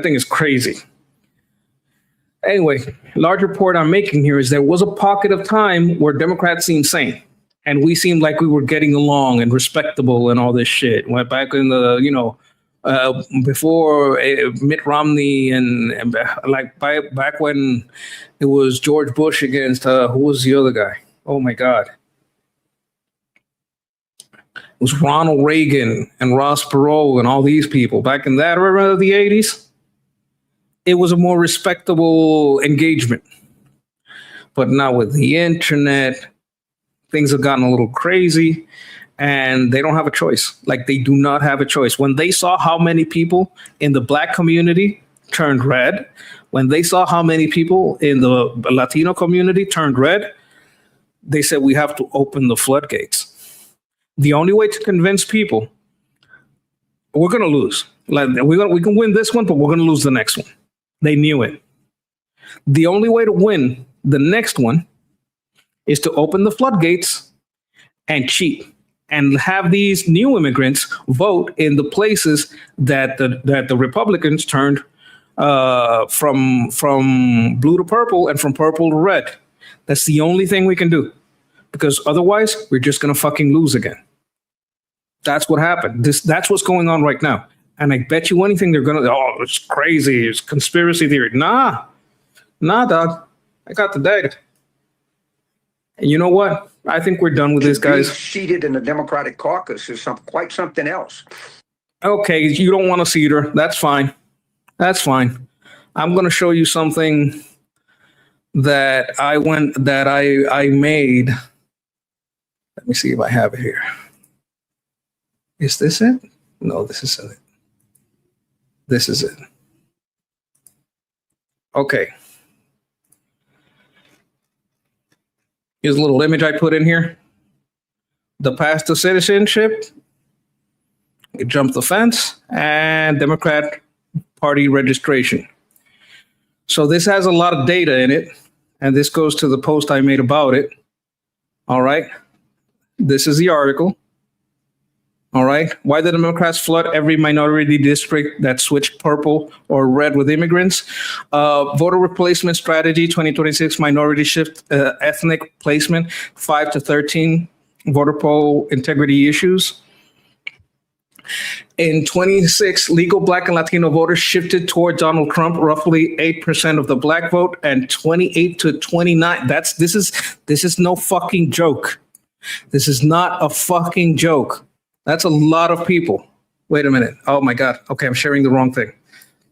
thing is crazy. Anyway, larger point I'm making here is there was a pocket of time where Democrats seemed sane. And we seemed like we were getting along and respectable and all this shit. Went back in the, before Mitt Romney and like back when it was George Bush against who was the other guy? Oh my God! was Ronald Reagan and Ross Perot and all these people. Back in that era of the 80s, it was a more respectable engagement. But now with the internet, things have gotten a little crazy and they don't have a choice. Like, they do not have a choice. When they saw how many people in the Black community turned red, when they saw how many people in the Latino community turned red, they said, we have to open the floodgates. The only way to convince people, we're going to lose. Like, we can win this one, but we're going to lose the next one. They knew it. The only way to win the next one is to open the floodgates and cheat and have these new immigrants vote in the places that the Republicans turned from blue to purple and from purple to red. That's the only thing we can do, because otherwise we're just going to fucking lose again. That's what happened. That's what's going on right now. And I bet you anything they're going to, oh, it's crazy. It's conspiracy theory. Nah, dog. I got the data. And you know what? I think we're done with this, guys. Seated in the Democratic caucus is quite something else. Okay, you don't want to see her. That's fine. That's fine. I'm going to show you something that I made. Let me see if I have it here. Is this it? No, this isn't it. This is it. Okay. Here's a little image I put in here. The path to citizenship. You jump the fence, and Democrat Party registration. So this has a lot of data in it, and this goes to the post I made about it. All right. This is the article. All right. Why the Democrats flood every minority district that switched purple or red with immigrants. Voter replacement strategy 2026 minority shift ethnic placement 5 to 13 voter poll integrity issues. In 26, legal Black and Latino voters shifted toward Donald Trump, roughly 8% of the Black vote and 28 to 29. This is no fucking joke. This is not a fucking joke. That's a lot of people. Wait a minute. Oh my God. Okay, I'm sharing the wrong thing.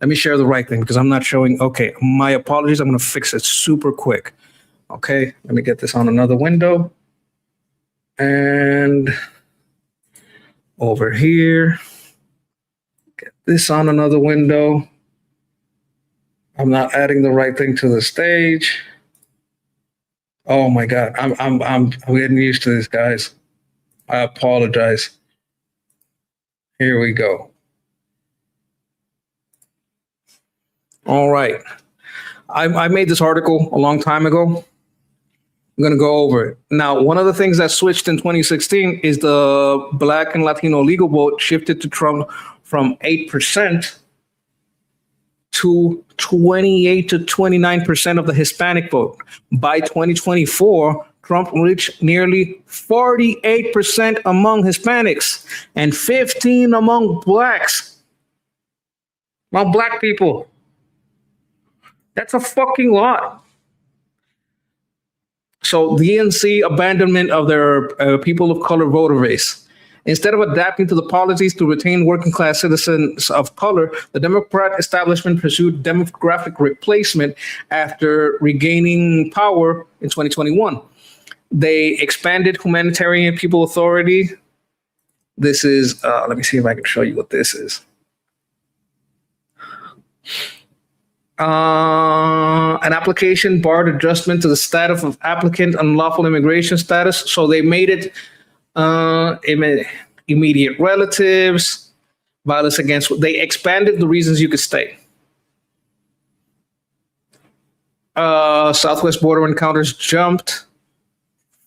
Let me share the right thing because I'm not showing. Okay, my apologies. I'm going to fix it super quick. Okay, let me get this on another window. And over here, get this on another window. I'm not adding the right thing to the stage. Oh my God. I'm getting used to this, guys. I apologize. Here we go. All right. I made this article a long time ago. I'm going to go over it. Now, one of the things that switched in 2016 is the Black and Latino legal vote shifted to Trump from 8% to 28 to 29% of the Hispanic vote. By 2024, Trump reached nearly 48% among Hispanics and 15% among Blacks. Among Black people. That's a fucking lot. So the DNC abandonment of their people of color voter base. Instead of adapting to the policies to retain working class citizens of color, the Democrat establishment pursued demographic replacement after regaining power in 2021. They expanded humanitarian people authority. This is, let me see if I can show you what this is. An application barred adjustment to the status of applicant unlawful immigration status. So they made it immediate relatives, violence against, they expanded the reasons you could stay. Southwest border encounters jumped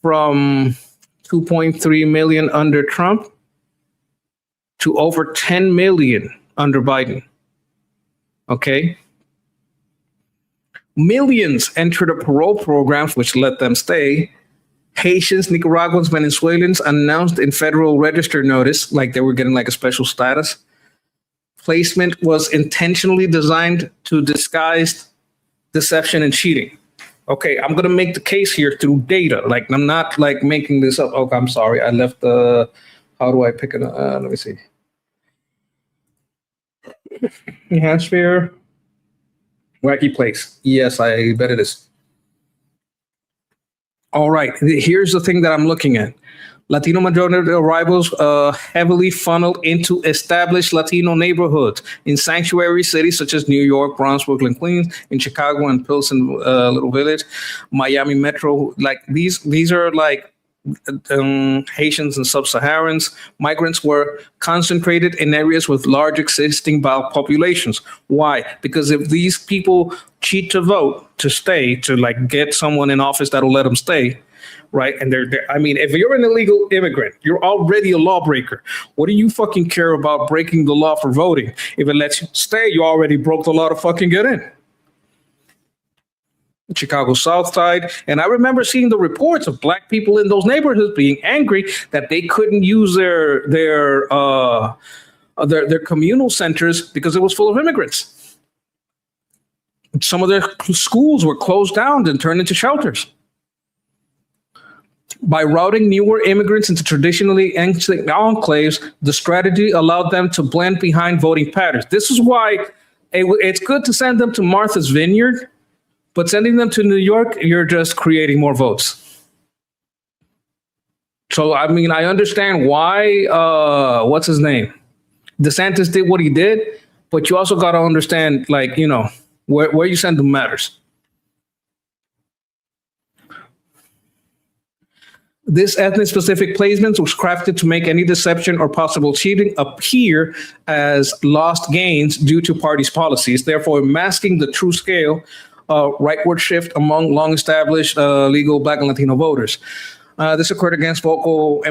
from 2.3 million under Trump to over 10 million under Biden. Okay. Millions entered a parole programs, which let them stay. Haitians, Nicaraguans, Venezuelans announced in Federal Register notice, like they were getting like a special status. Placement was intentionally designed to disguise deception and cheating. Okay, I'm going to make the case here through data. Like, I'm not like making this up. Oh, I'm sorry. I left the How do I pick it up? Let me see. Enhanced sphere. Wacky place. Yes, I bet it is. All right. Here's the thing that I'm looking at. Latino majority arrivals heavily funneled into established Latino neighborhoods in sanctuary cities such as New York, Bronx, Brooklyn, Queens, in Chicago and Pilsen Little Village, Miami Metro. Like these are like Haitians and sub-Saharans. Migrants were concentrated in areas with large existing populations. Why? Because if these people cheat to vote to stay, to like get someone in office that'll let them stay, right? And I mean, if you're an illegal immigrant, you're already a lawbreaker. What do you fucking care about breaking the law for voting? If it lets you stay, you already broke the law to fucking get in. Chicago South Side. And I remember seeing the reports of black people in those neighborhoods being angry that they couldn't use their communal centers because it was full of immigrants. Some of their schools were closed down and turned into shelters. By routing newer immigrants into traditionally ancient enclaves, the strategy allowed them to blend behind voting patterns. This is why it's good to send them to Martha's Vineyard, but sending them to New York, you're just creating more votes. So, I mean, I understand why, what's his name? DeSantis did what he did, but you also got to understand, like, you know, where you send them matters. This ethnic-specific placement was crafted to make any deception or possible cheating appear as lost gains due to parties' policies, therefore masking the true scale rightward shift among long-established legal Black and Latino voters. This occurred against vocal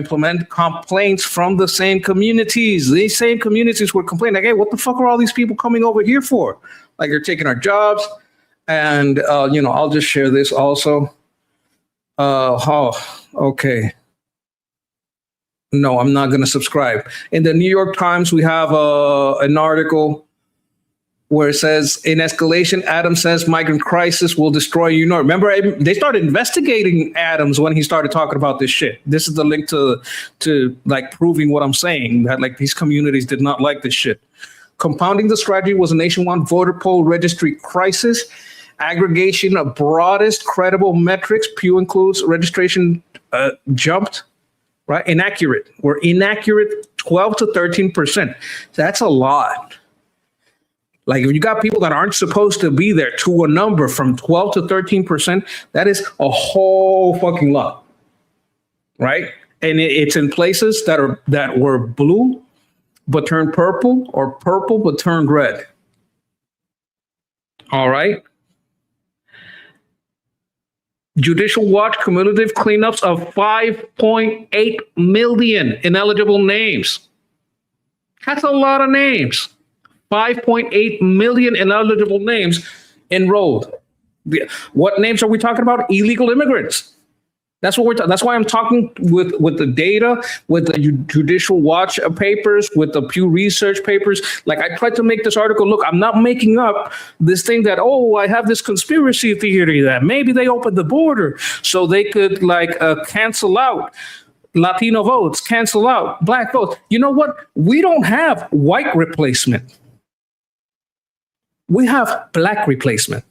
complaints from the same communities. These same communities were complaining, like, hey, what the fuck are all these people coming over here for? Like, they're taking our jobs. And, you know, I'll just share this also. Okay. No, I'm not going to subscribe. In the New York Times, we have an article where it says, in escalation, Adams says migrant crisis will destroy New York. Remember, they started investigating Adams when he started talking about this shit. This is the link to like proving what I'm saying, that like these communities did not like this shit. Compounding the strategy was a nationwide voter poll registry crisis. Aggregation of broadest credible metrics. Pew includes registration jumped, right? Inaccurate. We're inaccurate 12 to 13%. That's a lot. Like if you got people that aren't supposed to be there to a number from 12 to 13%, that is a whole fucking lot, right? And it's in places that were blue but turned purple, or purple but turned red. All right. Judicial Watch cumulative cleanups of 5.8 million ineligible names. That's a lot of names. 5.8 million ineligible names enrolled. What names are we talking about? Illegal immigrants. That's what that's why I'm talking with the data, with the Judicial Watch papers, with the Pew Research papers. Like I tried to make this article look, I'm not making up this thing that, oh, I have this conspiracy theory that maybe they opened the border so they could like cancel out Latino votes, cancel out Black votes. You know what? We don't have white replacement. We have Black replacement.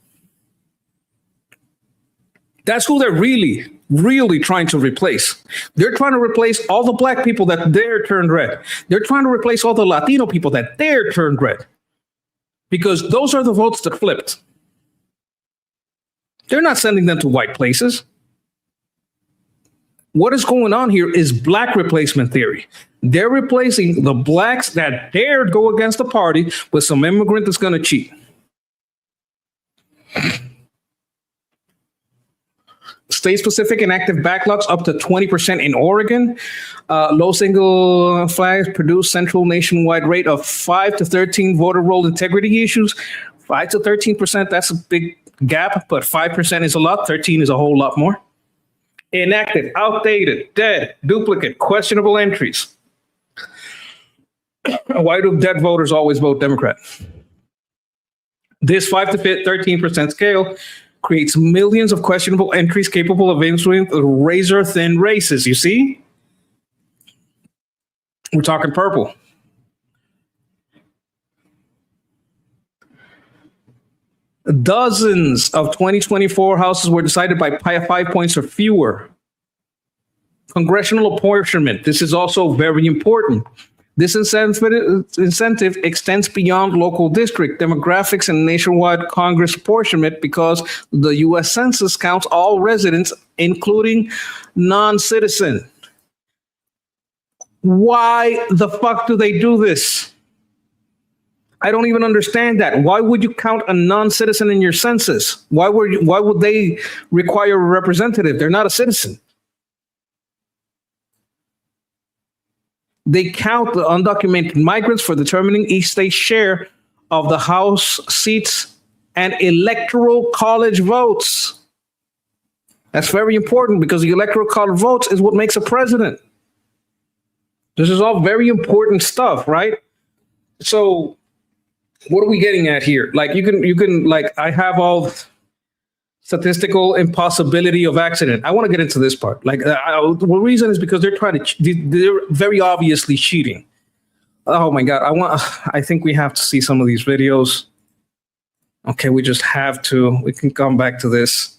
That's who they're really trying to replace. They're trying to replace all the Black people that they're turned red. They're trying to replace all the Latino people that they're turned red. Because those are the votes that flipped. They're not sending them to white places. What is going on here is Black replacement theory. They're replacing the Blacks that dared go against the party with some immigrant that's going to cheat. State-specific and active backlogs up to 20% in Oregon. Low single flags produce central nationwide rate of 5 to 13 voter roll integrity issues. 5 to 13%, that's a big gap, but 5% is a lot. 13 is a whole lot more. Inactive, outdated, dead, duplicate, questionable entries. Why do dead voters always vote Democrat? This 5 to 13% scale creates millions of questionable entries capable of influencing razor-thin races. You see? We're talking purple. Dozens of 2024 houses were decided by 5 points or fewer. Congressional apportionment. This is also very important. This incentive extends beyond local district demographics and nationwide Congress apportionment because the U.S. Census counts all residents, including non-citizen. Why the fuck do they do this? I don't even understand that. Why would you count a non-citizen in your census? Why would they require a representative? They're not a citizen. They count the undocumented migrants for determining each state's share of the House seats and electoral college votes. That's very important because the electoral college votes is what makes a president. This is all very important stuff, right? So what are we getting at here? Like you can like, I have all statistical impossibility of accident. I want to get into this part. Like the reason is because they're very obviously cheating. Oh my God. I think we have to see some of these videos. Okay. We just have to, we can come back to this.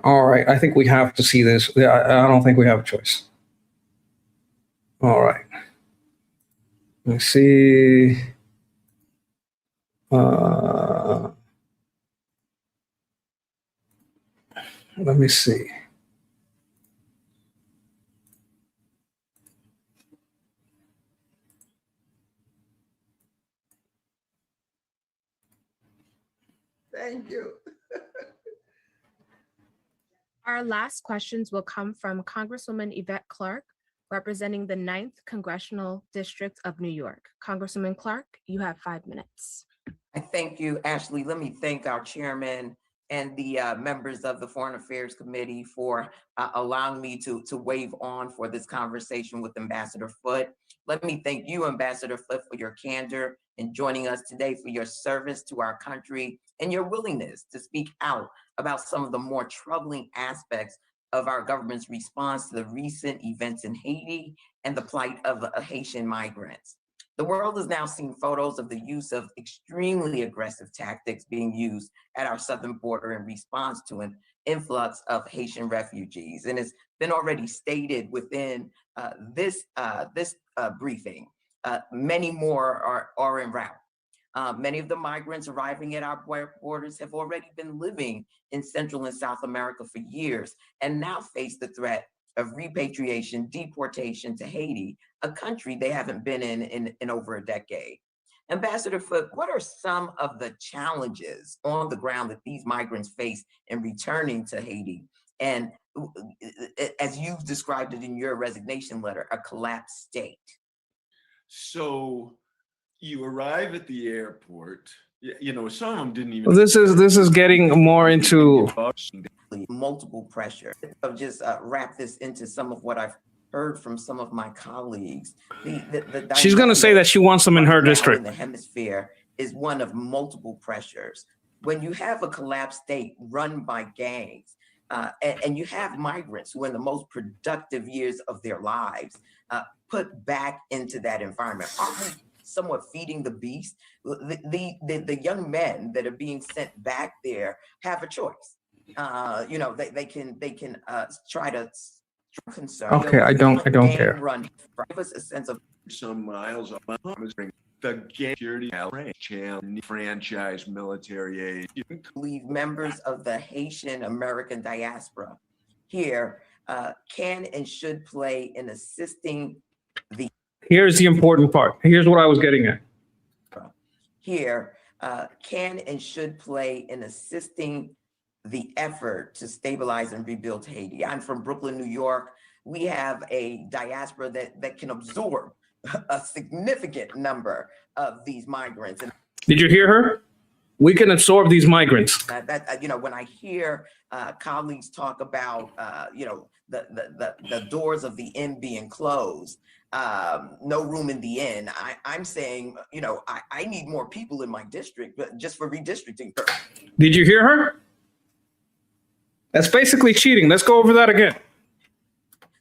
All right. I think we have to see this. I don't think we have a choice. All right. Let's see. Let me see. Thank you. Our last questions will come from Congresswoman Yvette Clarke, representing the 9th Congressional District of New York. Congresswoman Clarke, you have 5 minutes. I thank you, Ashley. Let me thank our chairman and the members of the Foreign Affairs Committee for allowing me to wave on for this conversation with Ambassador Foote. Let me thank you, Ambassador Foote, for your candor in joining us today, for your service to our country and your willingness to speak out about some of the more troubling aspects of our government's response to the recent events in Haiti and the plight of Haitian migrants. The world has now seen photos of the use of extremely aggressive tactics being used at our southern border in response to an influx of Haitian refugees. And it's been already stated within this briefing, many more are en route. Many of the migrants arriving at our borders have already been living in Central and South America for years and now face the threat of repatriation, deportation to Haiti, a country they haven't been in over a decade. Ambassador Foote, what are some of the challenges on the ground that these migrants face in returning to Haiti? And as you've described it in your resignation letter, a collapsed state. So you arrive at the airport, you know, some of them didn't even. This is getting more into multiple pressure. I'll just wrap this into some of what I've heard from some of my colleagues. She's going to say that she wants them in her district. In the hemisphere is one of multiple pressures. When you have a collapsed state run by gangs, and you have migrants who in the most productive years of their lives put back into that environment, are somewhat feeding the beast? The young men that are being sent back there have a choice. You know, they can try to concern. Okay, I don't care. Run, give us a sense of some miles of the security franchise military aid. Believe members of the Haitian American diaspora here can and should play in assisting the. Here's the important part. Here's what I was getting at. Here can and should play in assisting the effort to stabilize and rebuild Haiti. I'm from Brooklyn, New York. We have a diaspora that can absorb a significant number of these migrants. Did you hear her? We can absorb these migrants. You know, when I hear colleagues talk about, you know, the doors of the inn being closed, no room in the inn, I'm saying, you know, I need more people in my district, but just for redistricting. Did you hear her? That's basically cheating. Let's go over that again.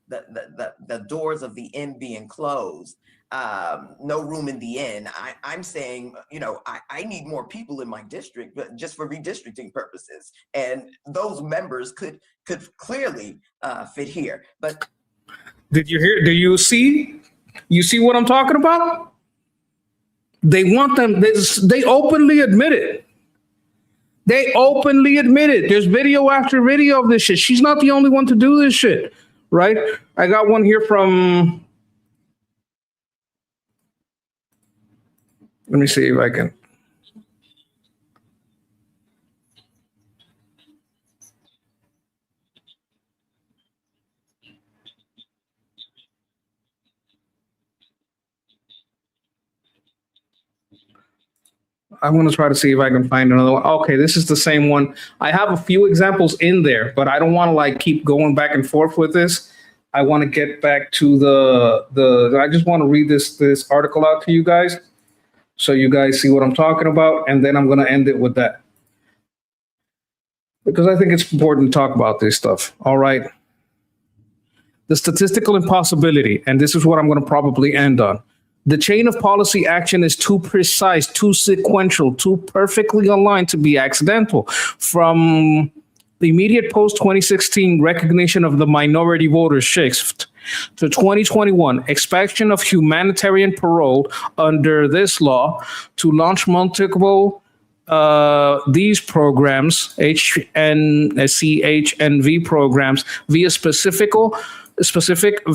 the doors of the inn being closed, no room in the inn. I'm saying, I need more people in my district, but just for redistricting purposes. And those members could clearly fit here. But did you hear? Do you see? You see what I'm talking about? They want them. They openly admit it. They openly admit it. There's video after video of this shit. She's not the only one to do this shit, right? I got one here from. Let me see if I can. I'm going to try to see if I can find another one. Okay, this is the same one. I have a few examples in there, but I don't want to like keep going back and forth with this. I want to get back to I just want to read this article out to you guys so you guys see what I'm talking about, and then I'm going to end it with that. Because I think it's important to talk about this stuff. All right. The statistical impossibility, and this is what I'm going to probably end on. The chain of policy action is too precise, too sequential, too perfectly aligned to be accidental. From the immediate post-2016 recognition of the minority voter shift to 2021 expansion of humanitarian parole under this law to launch multiple these programs, CHNV programs, via specific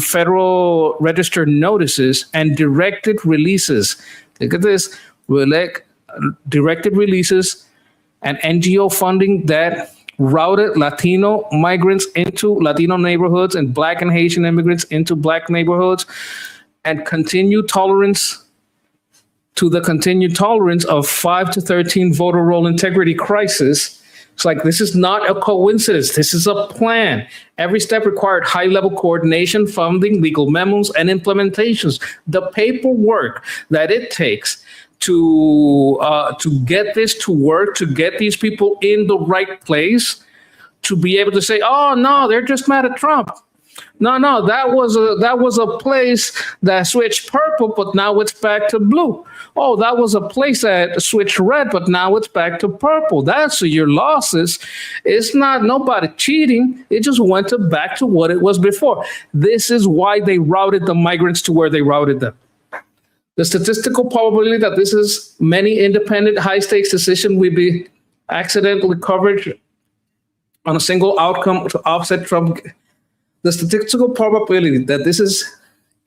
federal register notices and directed releases. Look at this, directed releases and NGO funding that routed Latino migrants into Latino neighborhoods and Black and Haitian immigrants into Black neighborhoods, and continued tolerance of 5 to 13 voter roll integrity crisis. It's like, this is not a coincidence. This is a plan. Every step required high-level coordination, funding, legal memos, and implementations. The paperwork that it takes to get this to work, to get these people in the right place, to be able to say, oh, no, they're just mad at Trump. No, that was a place that switched purple, but now it's back to blue. Oh, that was a place that switched red, but now it's back to purple. That's your losses. It's not nobody cheating. It just went back to what it was before. This is why they routed the migrants to where they routed them. The statistical probability that this is many independent high-stakes decision will be accidentally covered on a single outcome to offset Trump. The statistical probability that this is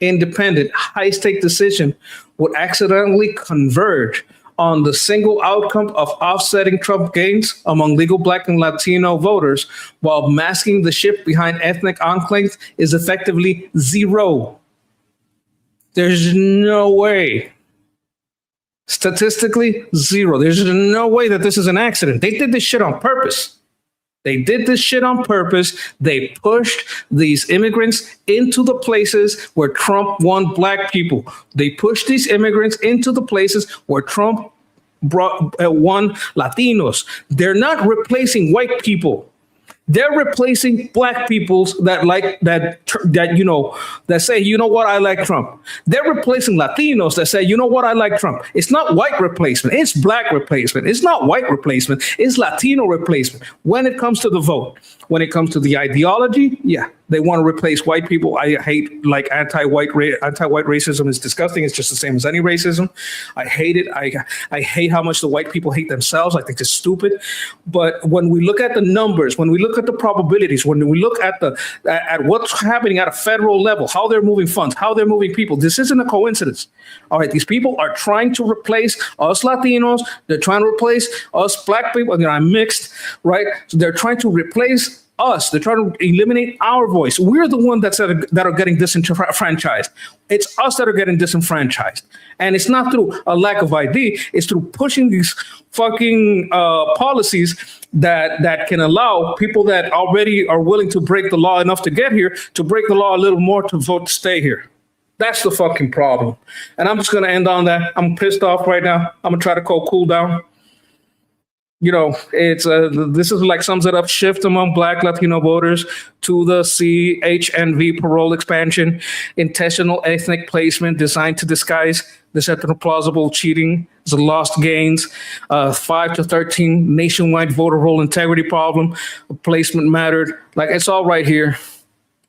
independent, high-stake decision would accidentally converge on the single outcome of offsetting Trump gains among legal Black and Latino voters while masking the shift behind ethnic enclaves is effectively zero. There's no way. Statistically, zero. There's no way that this is an accident. They did this shit on purpose. They did this shit on purpose. They pushed these immigrants into the places where Trump won Black people. They pushed these immigrants into the places where Trump won Latinos. They're not replacing white people. They're replacing Black peoples that say, you know what, I like Trump. They're replacing Latinos that say, you know what, I like Trump. It's not white replacement. It's Black replacement. It's not white replacement. It's Latino replacement. When it comes to the vote, when it comes to the ideology, yeah, they want to replace white people. I hate anti-white racism is disgusting. It's just the same as any racism. I hate it. I hate how much the white people hate themselves. I think it's stupid. But when we look at the numbers, when we look at the probabilities, when we look at what's happening at a federal level, how they're moving funds, how they're moving people, this isn't a coincidence. All right, these people are trying to replace us Latinos. They're trying to replace us Black people. I'm mixed, right? So they're trying to replace us. They're trying to eliminate our voice. We're the ones that are getting disenfranchised. It's us that are getting disenfranchised. And it's not through a lack of ID. It's through pushing these fucking policies that can allow people that already are willing to break the law enough to get here to break the law a little more to vote to stay here. That's the fucking problem. And I'm just going to end on that. I'm pissed off right now. I'm going to try to cool down. You know, it's this is like sums it up: shift among Black Latino voters to the CHNV parole expansion, intentional ethnic placement designed to disguise deceptive plausible cheating, the lost gains, 5 to 13 nationwide voter roll integrity problem, placement mattered. Like it's all right here.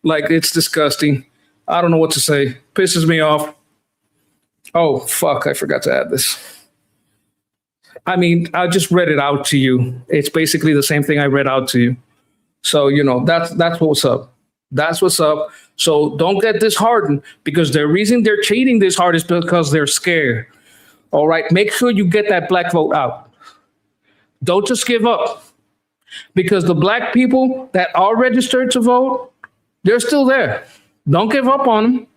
Like it's disgusting. I don't know what to say. Pisses me off. Oh fuck! I forgot to add this. I mean, I just read it out to you. It's basically the same thing I read out to you. So, you know, that's what's up. That's what's up. So don't get disheartened because the reason they're cheating this hard is because they're scared. All right. Make sure you get that Black vote out. Don't just give up because the Black people that are registered to vote, they're still there. Don't give up on them.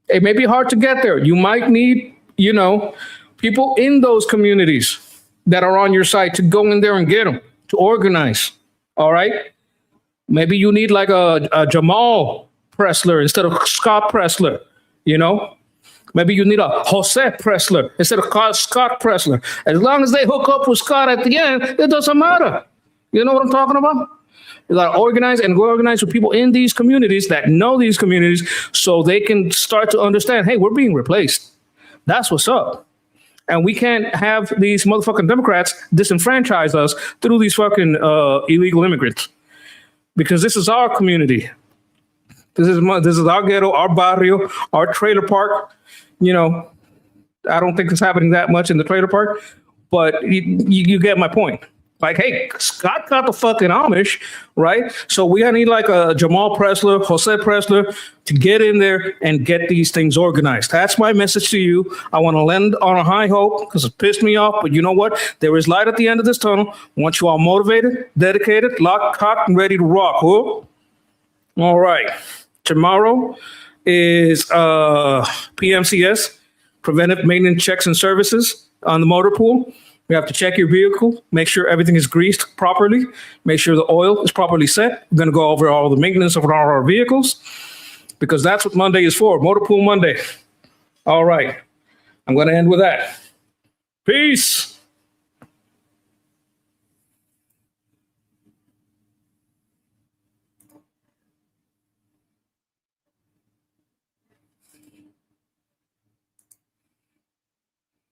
It may be hard to get there. You might need, you know, people in those communities that are on your side to go in there and get them, to organize. All right. Maybe you need like a Jamal Pressler instead of Scott Pressler, you know? Maybe you need a Jose Pressler instead of Scott Pressler. As long as they hook up with Scott at the end, it doesn't matter. You know what I'm talking about? You got to organize and organize with people in these communities that know these communities so they can start to understand, hey, we're being replaced. That's what's up. And we can't have these motherfucking Democrats disenfranchise us through these fucking illegal immigrants. Because this is our community. This is our ghetto, our barrio, our trailer park. You know, I don't think it's happening that much in the trailer park, but you get my point. Like, hey, Scott got the fucking Amish, right? So we need like a Jamal Pressler, Jose Pressler to get in there and get these things organized. That's my message to you. I want to land on a high hope because it pissed me off. But you know what? There is light at the end of this tunnel. Want you all motivated, dedicated, locked, cocked, and ready to rock. Huh? All right. Tomorrow is PMCS, Preventive Maintenance Checks and Services on the motor pool. You have to check your vehicle, make sure everything is greased properly, make sure the oil is properly set. We're going to go over all the maintenance of all our vehicles because that's what Monday is for, Motor Pool Monday. All right. I'm going to end with that. Peace.